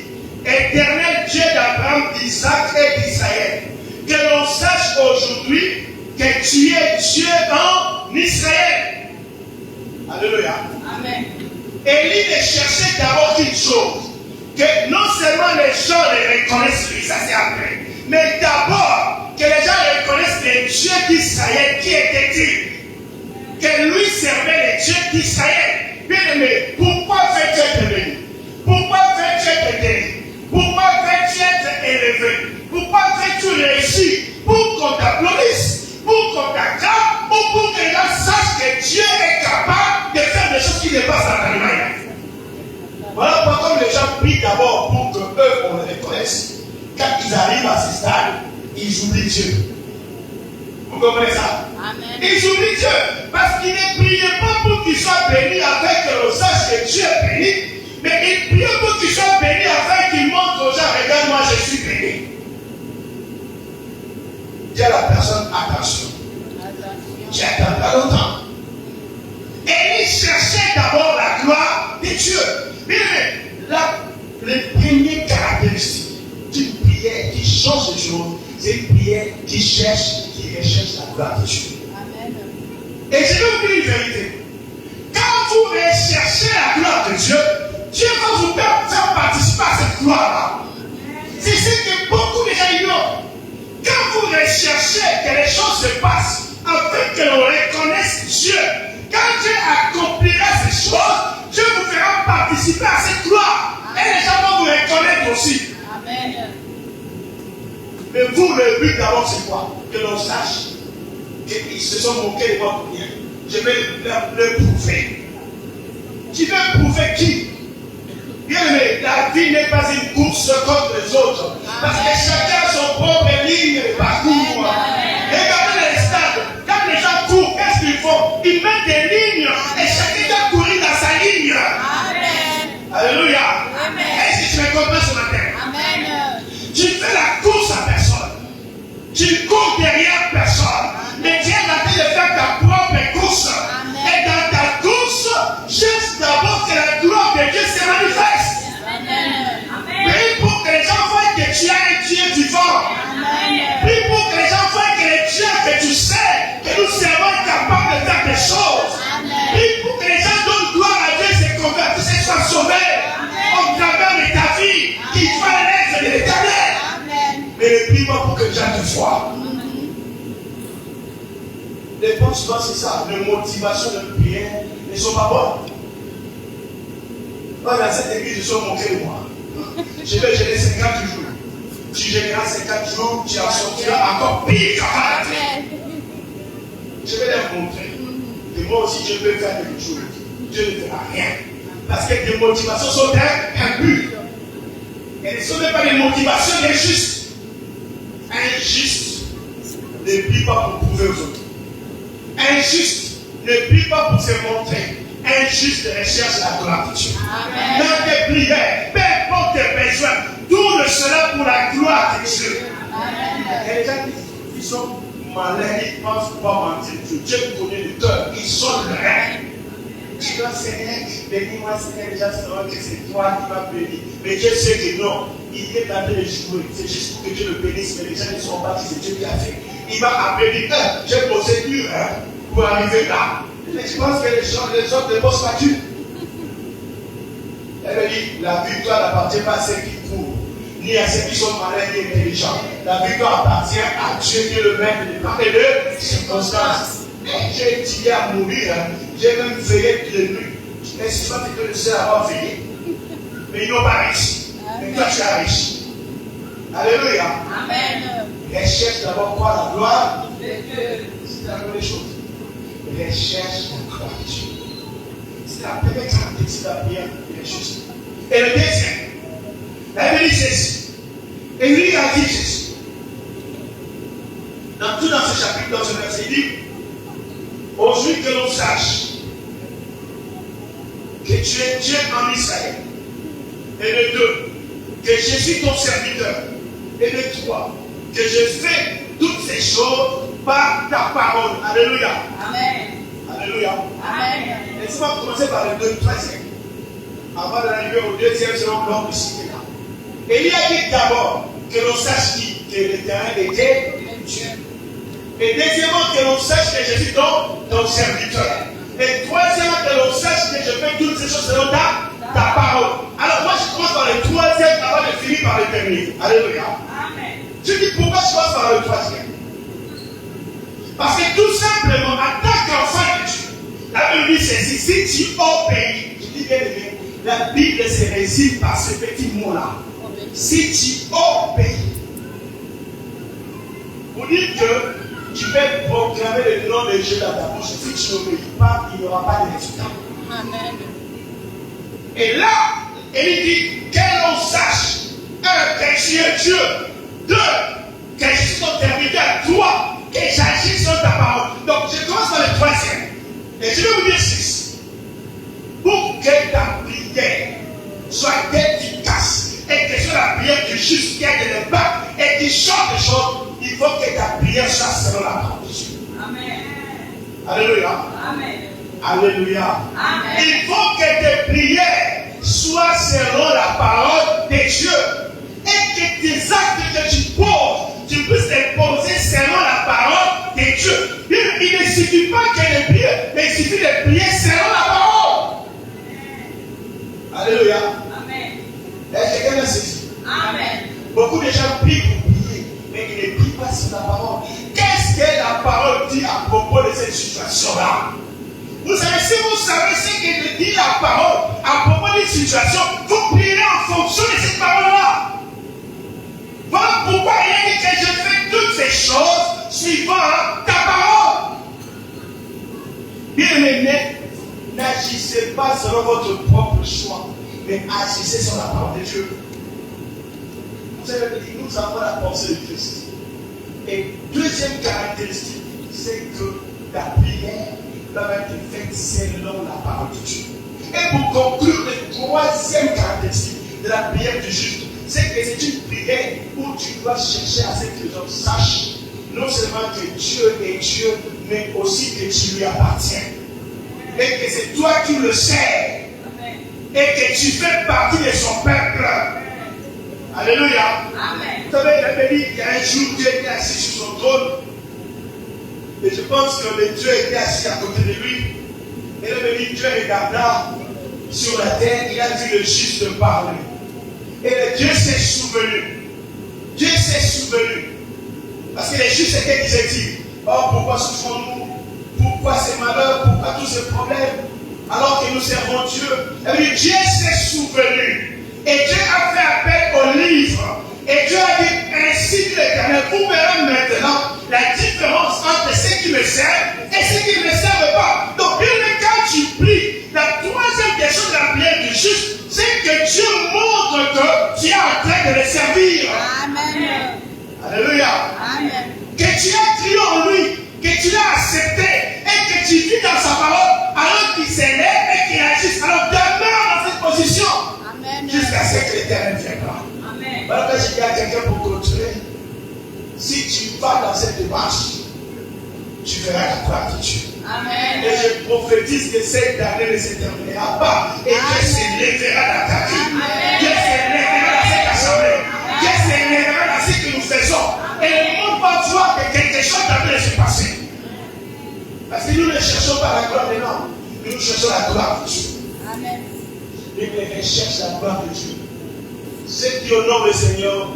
Éternel Dieu d'Abraham, d'Isaac et d'Israël, que l'on sache aujourd'hui que tu es Dieu en Israël. Alléluia. Amen. Élie ne cherchait d'abord une chose, que non seulement les gens le reconnaissent lui, ça c'est après, mais d'abord que les gens reconnaissent le Dieu d'Israël qui était dit, que lui servait le Dieu d'Israël. Bien aimé, pourquoi veux-tu être béni? Pourquoi veux-tu être guéri? Pourquoi veux-tu être élevé? Pourquoi veux-tu réussir? Pour qu'on t'applaudisse, pour qu'on t'acclame, ou pour que les gens sachent que Dieu est capable de faire des choses qui dépassent la manière. Voilà pourquoi les gens prient d'abord pour qu'eux, on les reconnaisse. Quand ils arrivent à ce stade, ils oublient Dieu. Vous comprenez ça? Amen. Ils oublient Dieu. Parce qu'ils ne priaient pas pour qu'ils soient bénis avec le sens que Dieu est béni. Mais ils priaient pour qu'ils soient bénis afin qu'ils montrent aux gens: regarde-moi, je suis béni. Dis à la personne: attention. Tu attends pas longtemps. Et ils cherchaient d'abord la gloire de Dieu. Mais les premières caractéristiques d'une prière qui change les choses, c'est une prière qui cherche qui recherche la gloire de Dieu. Amen. Et je vais vous dire une vérité. Quand vous recherchez la gloire de Dieu, Dieu va vous faire participer à cette gloire-là. C'est ce que beaucoup de gens ignorent. Quand vous recherchez que les choses se passent, afin que l'on reconnaisse Dieu, quand Dieu accomplira ces choses, Dieu vous fera participer à cette gloire. Et les gens vont vous reconnaître aussi. Amen. Mais vous, le but d'abord, c'est quoi? Que l'on sache qu'ils se sont moqués de moi pour rien. Je vais le prouver. Tu veux prouver qui? Bien aimé, la vie n'est pas une course contre les autres. Parce que chacun a son propre ligne de parcours. Regardez les stades. Quand les gens courent, qu'est-ce qu'ils font? Ils mettent des lignes et chacun doit courir dans sa ligne. Amen. Alléluia. Amen. Est-ce que tu me comprends ce matin? Amen. Tu fais la course à personne. Tu cours derrière personne. Mais tu es en train de faire ta propre course. Et dans ta course, cherche d'abord que la gloire de Dieu se manifeste. Amen. Prie pour que les gens voient que tu as un Dieu vivant. Amen. Prie pour que les gens voient que le Dieu que tu sais, que nous servons est capable de faire des choses. Prie pour que les gens donnent gloire à Dieu, se convertissent et soient sauvés au travers de ta vie, qu'ils voient l'aide de l'Éternel. Amen. Mais ne prie pas pour que les gens te voient. Les bonnes souvent c'est ça, les motivations de prière ne sont pas bonnes. Moi dans cette église, ils sont moqués de moi. Je vais gérer 50 jours. Tu géreras 50 jours, tu en sortiras encore pire qu'avant. Je vais leur montrer. Et moi aussi, je peux faire quelque chose. Dieu ne fera rien. Parce que tes motivations sont impures. Elles ne sont même pas des motivations injustes. Injustes. Ne prie pas pour prouver aux autres. Injuste, ne prie pas pour se montrer. Injuste, recherche la gloire de Dieu. Dans tes prières, peu importe tes besoins, tout sera pour la gloire de Dieu. Il y a des gens qui sont malins, ils pensent pouvoir mentir. Dieu connaît le cœur, ils sont lents. Tu dois, Seigneur, bénis-moi, Seigneur, les gens sauront que c'est toi qui m'as béni. Mais Dieu sait que non, il est en train de jouer. C'est juste pour que Dieu le bénisse, mais les gens ne sont pas dit, c'est Dieu qui a fait. Il va appeler, j'ai posé dur pour arriver là. Mais tu penses que les autres ne bossent pas dur? Elle me dit, la victoire n'appartient pas à ceux qui courent, ni à ceux qui sont malins ni intelligents. La victoire appartient à Dieu qui est le maître de temps et de circonstances. J'ai étudié à mourir, j'ai même veillé toutes les nuits. Mais c'est pas que le Seigneur avoir veillé. Mais ils n'ont pas réussi. Mais toi tu as réussi. Alléluia. Amen. Recherche d'abord quoi? La gloire De Dieu. C'est la première chose. Recherche la gloire de Dieu. C'est la première caractéristique de la prière. Juste. Et le deuxième, la Bible dit ceci. Et lui a dit ceci. Dans ce chapitre, dans ce verset, il dit aujourd'hui que l'on sache que tu es Dieu en Israël. Et de deux, que je suis ton serviteur. Et de trois, que je fais toutes ces choses par ta parole. Alléluia. Amen. Alléluia. Amen. Laissez-moi commencer par le troisième. Avant d'arriver au deuxième, selon l'ordre du cycle. Et il a dit d'abord que l'on sache que l'Éternel était Dieu. Et deuxièmement, que l'on sache que je suis ton serviteur. Et troisièmement, que l'on sache que je fais toutes ces choses selon ta parole. Alors moi, je commence par le troisième avant de finir par le dernier. Alléluia. Amen. Je dis pourquoi je commence par le troisième? Parce que tout simplement, en tant qu'enfant de Dieu, la Bible dit ceci, si tu obéis, je dis bien aimé, la Bible se résume par ce petit mot-là. Si tu obéis, pour dire que tu peux proclamer le nom de Dieu dans ta bouche, si tu n'obéis pas, il n'y aura pas de résultat. Amen. Et là, il dit que l'on sache, un, que tu es Dieu, deux, que je suis ton serviteur, trois, que j'agis sur ta parole. Donc je commence par le troisième. Et je vais vous dire ceci. Pour que ta prière soit efficace et que ce soit la prière du juste qui a de l'impact et qui change des choses, il faut que ta prière soit selon la parole de Dieu. Amen. Alléluia. Amen. Alléluia. Amen. Il faut que tes prières soient selon la parole de Dieu et que tes actes que tu poses, tu puisses les poser selon la parole Alléluia. Amen. Est-ce que quelqu'un saisit? Amen. Beaucoup de gens prient pour prier, mais ils ne prient pas sur la parole. Qu'est-ce que la parole dit à propos de cette situation-là? Vous savez, si vous savez ce que dit la parole à propos d'une situation, vous prierez en fonction de cette parole-là. Voilà pourquoi il a dit que je fais toutes ces choses suivant ta parole. Bien-aimés, n'agissez pas selon votre propre choix, mais agissez sur la parole de Dieu. Vous savez, nous avons la pensée de Christ. Et deuxième caractéristique, c'est que la prière doit être faite selon la parole de Dieu. Et pour conclure, la troisième caractéristique de la prière du juste, c'est que c'est une prière où tu dois chercher à ce que les hommes sachent non seulement que Dieu est Dieu, mais aussi que tu lui appartiens. Et que c'est toi qui le sais. Et que tu fais partie de son peuple. Alléluia. Amen. Vous savez, il y a un jour, Dieu était assis sur son trône. Et je pense que le Dieu était assis à côté de lui. Et le Dieu regarda sur la terre, il a vu le juste parler. Et le Dieu s'est souvenu. Dieu s'est souvenu. Parce que les justes étaient, disaient-ils, oh, pourquoi souffrons-nous? Pourquoi ces malheurs? Pourquoi tous ces problèmes? Alors que nous servons Dieu. Et puis Dieu s'est souvenu. Et Dieu a fait appel au livre. Et Dieu a dit, ainsi dit l'Éternel, vous verrez maintenant la différence entre ceux qui me servent et ceux qui ne me servent pas. Donc, bien quand tu pries, la troisième question de la prière du juste, c'est que Dieu montre que tu es en train de le servir. Amen. Alléluia. Amen. Que tu as crié en lui, que tu l'as accepté et que tu vis dans sa parole alors qu'il s'élève et qu'il agisse. Alors, demeure dans cette position. Amen. Jusqu'à ce que l'Éternel viendra. Amen. Voilà que je dis à quelqu'un pour continuer. Si tu vas dans cette démarche, tu verras la gloire de Dieu. Amen. Et je prophétise que cette année ne se terminera pas. Et Dieu s'élèvera dans ta vie. Dieu s'élèvera dans cette assemblée. Dieu s'élèvera dans ce que nous faisons. Et le monde va voir que quelque chose est en train de se passer. Parce que nous ne cherchons pas la gloire de l'homme. Nous cherchons la gloire de Dieu. Amen. Et les recherches la gloire de Dieu. Ceux qui honorent le Seigneur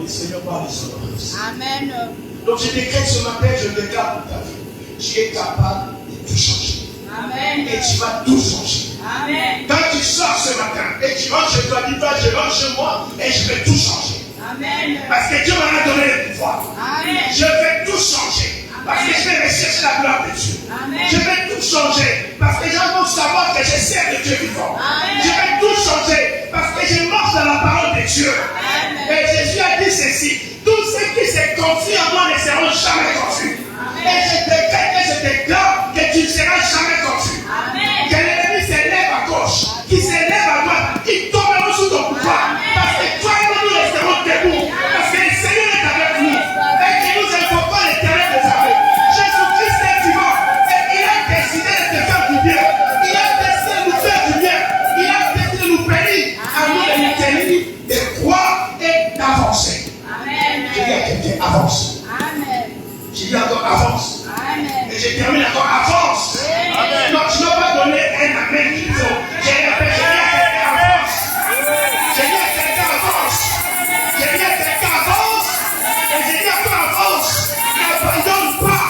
va les honorer. Amen. Donc je décrète ce matin, je déclare pour ta vie. Tu es capable de tout changer. Amen. Et tu vas tout changer. Amen. Quand tu sors ce matin et tu rentres chez toi, dis pas je rentre chez moi et je vais tout changer. Amen. Parce que Dieu m'a donné le pouvoir. Amen. Je vais tout changer. Parce que je vais rechercher la gloire de Dieu. Amen. Je vais tout changer. Parce que j'ai envie de savoir que je sers le Dieu vivant. Amen. Je vais tout changer. Parce que je marche dans la parole de Dieu. Amen. Et Jésus a dit ceci. Tous ceux qui se confient en moi ne seront jamais confus. Et je décrète et je déclare que tu ne seras jamais confus. Amen. Que l'ennemi s'élève à gauche, qui s'élève à droite, qui tomberont sous ton pouvoir. Parce que toi et moi, nous resterons debout. Parce que le Seigneur est avec nous. Et que nous invoquons l'Éternel des armées. Jésus-Christ est vivant. Et il a décidé de te faire du bien. Il a décidé de nous faire du bien. Il a décidé de nous bénir. À nous de nous tenir, de croire et d'avancer. Amen. Je dis à quelqu'un, avance. Amen. Je dis encore, avance. Amen. Et je termine encore, avance. Amen. Donc tu ne vas pas donner un amen qu'il faut. Je dis à quelqu'un, avance. Je dis à quelqu'un, avance. Je dis à quelqu'un, avance. Et je dis encore, avance. N'abandonne pas.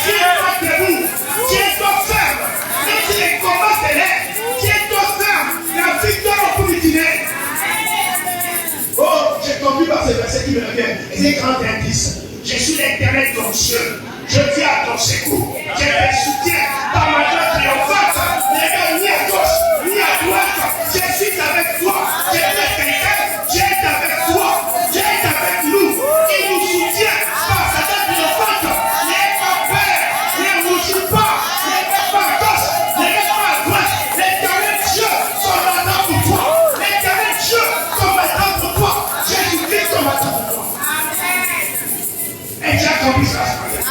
Tiens-toi debout. Tiens-toi ferme. Même si les combats s'élèvent, tiens-toi ferme. La victoire au bout du dîner. Oh, j'ai compris par ce verset qui me revient. Et c'est grand indice. Je suis l'Éternel ton Dieu. Je viens à ton secours. Je te soutiens par ma main triomphante. Regarde ni à gauche, ni à droite. Je suis avec toi. Je t'ai quelqu'un. Dieu est avec toi. Dieu est avec nous. Il nous soutient par sa main triomphante. N'aie pas peur. Ne rougis pas. Ne regarde pas à gauche. Ne regarde pas à droite. L'Éternel Dieu combattant pour toi. L'Éternel Dieu combattant pour toi. Jésus-Christ combattant pour toi. Et tu as compris ça ce matin.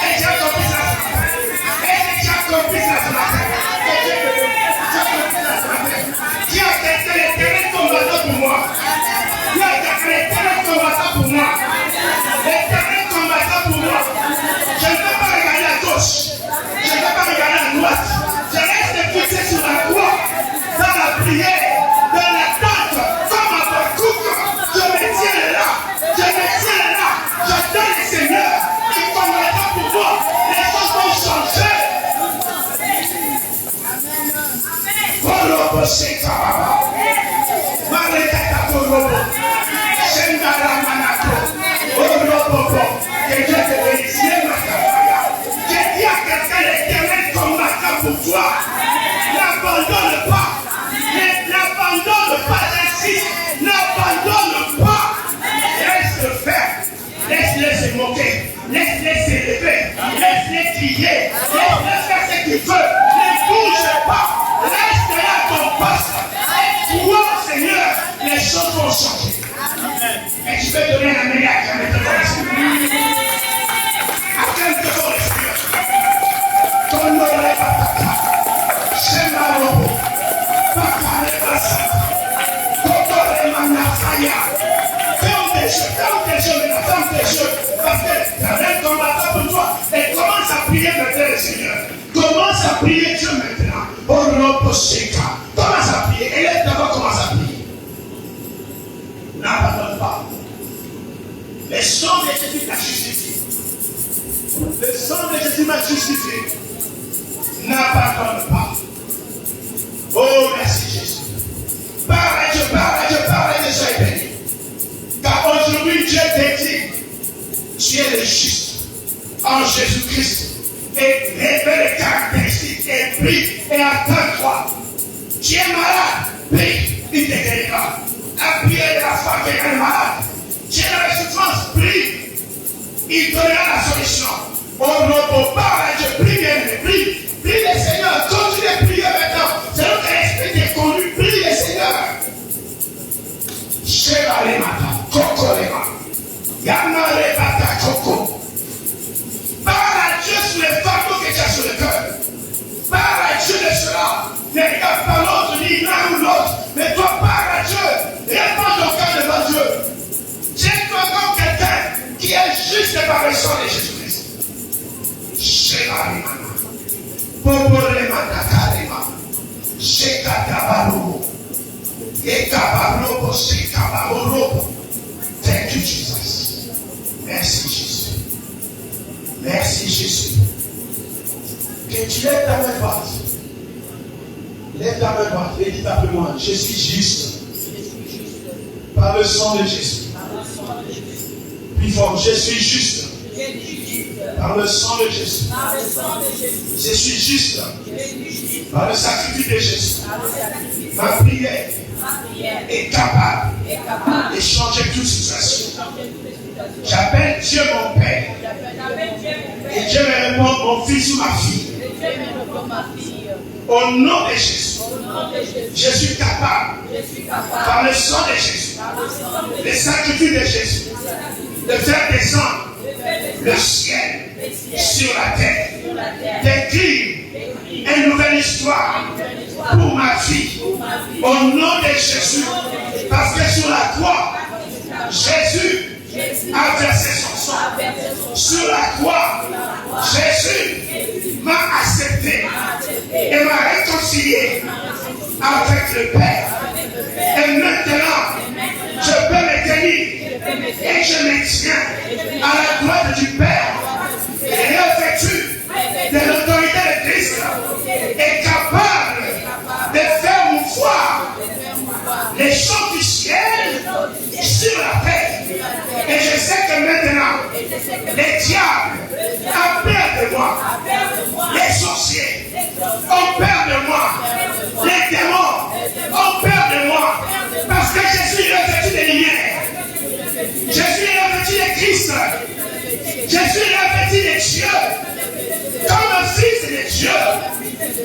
Et tu as compris ça ce matin. Et tu as compris ça ce matin. Et tu as compris ça ce matin. Qui a été l'Éternel combattant pour moi? Qui a été l'Éternel combattant pour moi? L'Éternel combattant pour moi. Je ne vais pas regarder à gauche. Je ne vais pas regarder à droite. Je reste fixé sur la croix. Dans la prière. Dans changer. Et je vais donner un meilleur à mettre dans l'esprit. À quelqu'un dans l'esprit. Ton nom est Bataka. Shemaro. Bakare Basaka. Kotore Manafaya. Ferme tes yeux maintenant, ferme tes yeux. Parce que la reine combattant pour toi. Et commence à prier maintenant le Seigneur. Commence à prier Dieu maintenant. Oroposeka. Commence à prier. Et là d'abord commence à prier. N'abandonne pas. Le sang de Jésus t'a justifié. Le sang de Jésus m'a justifié. N'abandonne pas. Oh, merci Jésus. Parle à Dieu, sois béni. Car aujourd'hui, Dieu te dit, tu es le juste en Jésus-Christ. Et révèle les caractéristiques et prie et attends-toi. Tu es malade, prie, il te guérira. Appuyez de la foi qui est malade. Tu es dans la souffrance, prie. Il donnera la solution. On ne peut pas à Dieu, prie bien, prie. Prie le Seigneur, continue de prier maintenant. C'est notre esprit qui est connu, prie le Seigneur. Chevalemata, Kokolema, Yamalebata Koko. Parle à Dieu sur les fardeaux que tu as sur le cœur. Parle à Dieu de cela. Ne regarde pas l'autre, ni l'un ou l'autre. Mais toi, parle à Dieu. Réponds ton cœur devant Dieu. Tiens-toi comme quelqu'un qui est juste par le sang de Jésus-Christ. Chevalemata, Popolemata Kalema, Shekatabarumo. Thank you, Jesus. Merci, Jésus. Merci, Jésus. Que tu lèves ta main droite. Lève ta main droite et dis après moi, je suis juste. Par le sang de Jésus. Plus fort, je suis juste. Par le sang de Jésus. Je suis juste. Par le sacrifice de Jésus. Ma prière est capable de changer toute situation. J'appelle Dieu mon Père. Et Dieu me répond mon fils ou ma fille. Au nom de Jésus. Je suis capable. Par le sang de Jésus. Le sacrifice de Jésus. De faire descendre le ciel sur la terre. D'écrire une nouvelle histoire pour ma vie. Au nom de Jésus. Parce que sur la croix, Jésus a versé son sang. Sur la croix, Jésus m'a accepté et m'a réconcilié avec le Père. Et maintenant, je peux me tenir et je me tiens à la droite du Père et revêtu de l'autorité de Christ est capable de faire mouvoir les choses du ciel sur la terre. Et je sais que maintenant, les diables ont peur de moi, les sorciers ont peur de moi, les démons ont peur de moi, parce que je suis revêtu de lumière, je suis revêtu de Christ, je suis revêtu de Dieu, comme un fils de Dieu,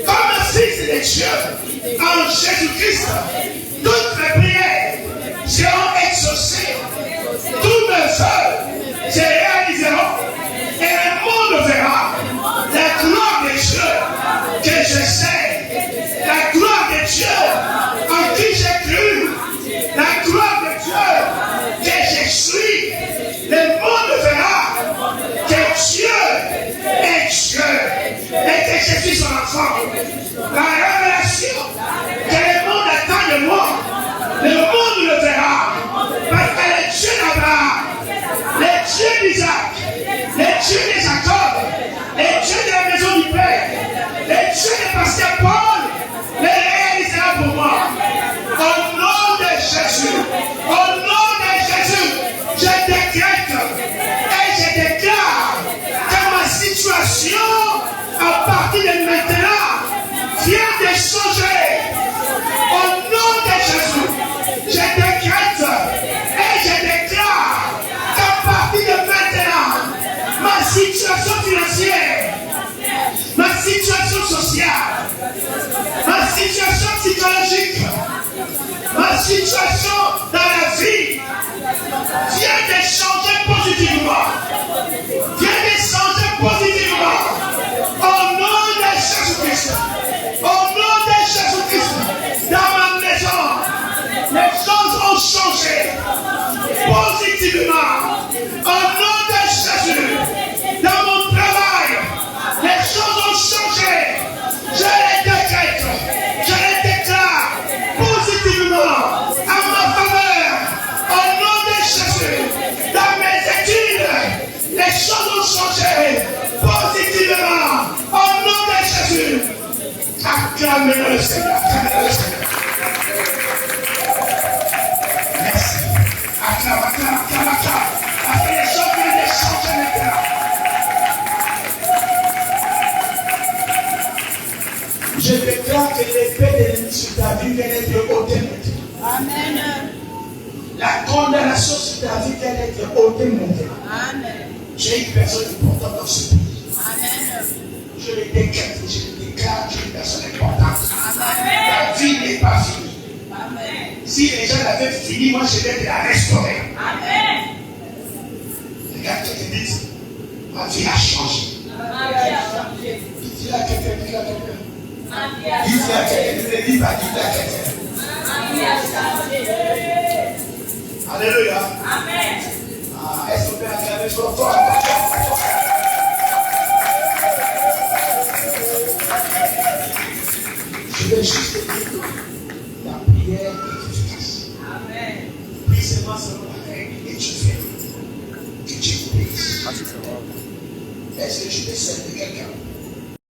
comme un fils de Dieu, en Jésus-Christ. Toutes mes prières seront exaucées, tous mes vœux se réaliseront, et le monde verra la gloire de Dieu que je sais, la gloire de Dieu en qui j'ai cru, la gloire de Dieu que je suis. Le monde verra que Dieu est Dieu et que je suis son enfant. La révélation que le monde attend de moi, le monde le verra. Parce que le Dieu d'Abraham, le Dieu d'Isaac, le Dieu de Jacob, le Dieu de la maison du Père, le Dieu de Pasteur Paul, le réalisera pour moi. Au nom de Jésus, au nom de Jésus, je décrète et je déclare que ma situation, à partir de maintenant, vient de changer. Au nom de Jésus, je décrète et je déclare qu'à partir de maintenant, ma situation financière, ma situation sociale, ma situation psychologique, ma situation dans la vie. Viens de changer positivement. Viens de changer positivement. Au nom de Jésus-Christ. Au nom de Jésus-Christ. Dans ma maison, les choses ont changé. Positivement. Au nom de Jésus. Dans mon travail, les choses ont changé. Je les décrète. Je les déclare positivement à ma faveur. Au nom de Jésus. Dans mes études, les choses ont changé positivement. Au nom de Jésus. Acclamez le Seigneur. Acclamez le Seigneur. Merci. Acclame, acclame, acclame, acclame. Parce que les choses viennent de changer maintenant. Je déclare que l'épée de l'ennemi sur ta vie vient d'être ôtée maintenant. Amen. La condamnation sur ta vie vient d'être ôtée maintenant. Amen. J'ai une personne importante dans ce pays. Amen. Je le décrète, je le déclare, j'ai une personne importante. Amen. La vie n'est pas finie. Amen. Si les gens l'avaient fini, moi je vais te la restaurer. Amen. Regarde ce qu'ils disent. Ma vie a changé. Ma vie a changé. Dis-le à quelqu'un, dis-le à quelqu'un. Ma vie a Dis-le à changé. quelqu'un, ne dis pas, dis-le à quelqu'un. Ma vie a changé. Alléluia. Amen. Ah, est-ce qu'on peut acclamer son fort? Je vais juste te dire que la prière est efficace. Amen. Prie seulement selon la règle et tu fais. Que Dieu vous bénisse. Est-ce que tu peux servir quelqu'un?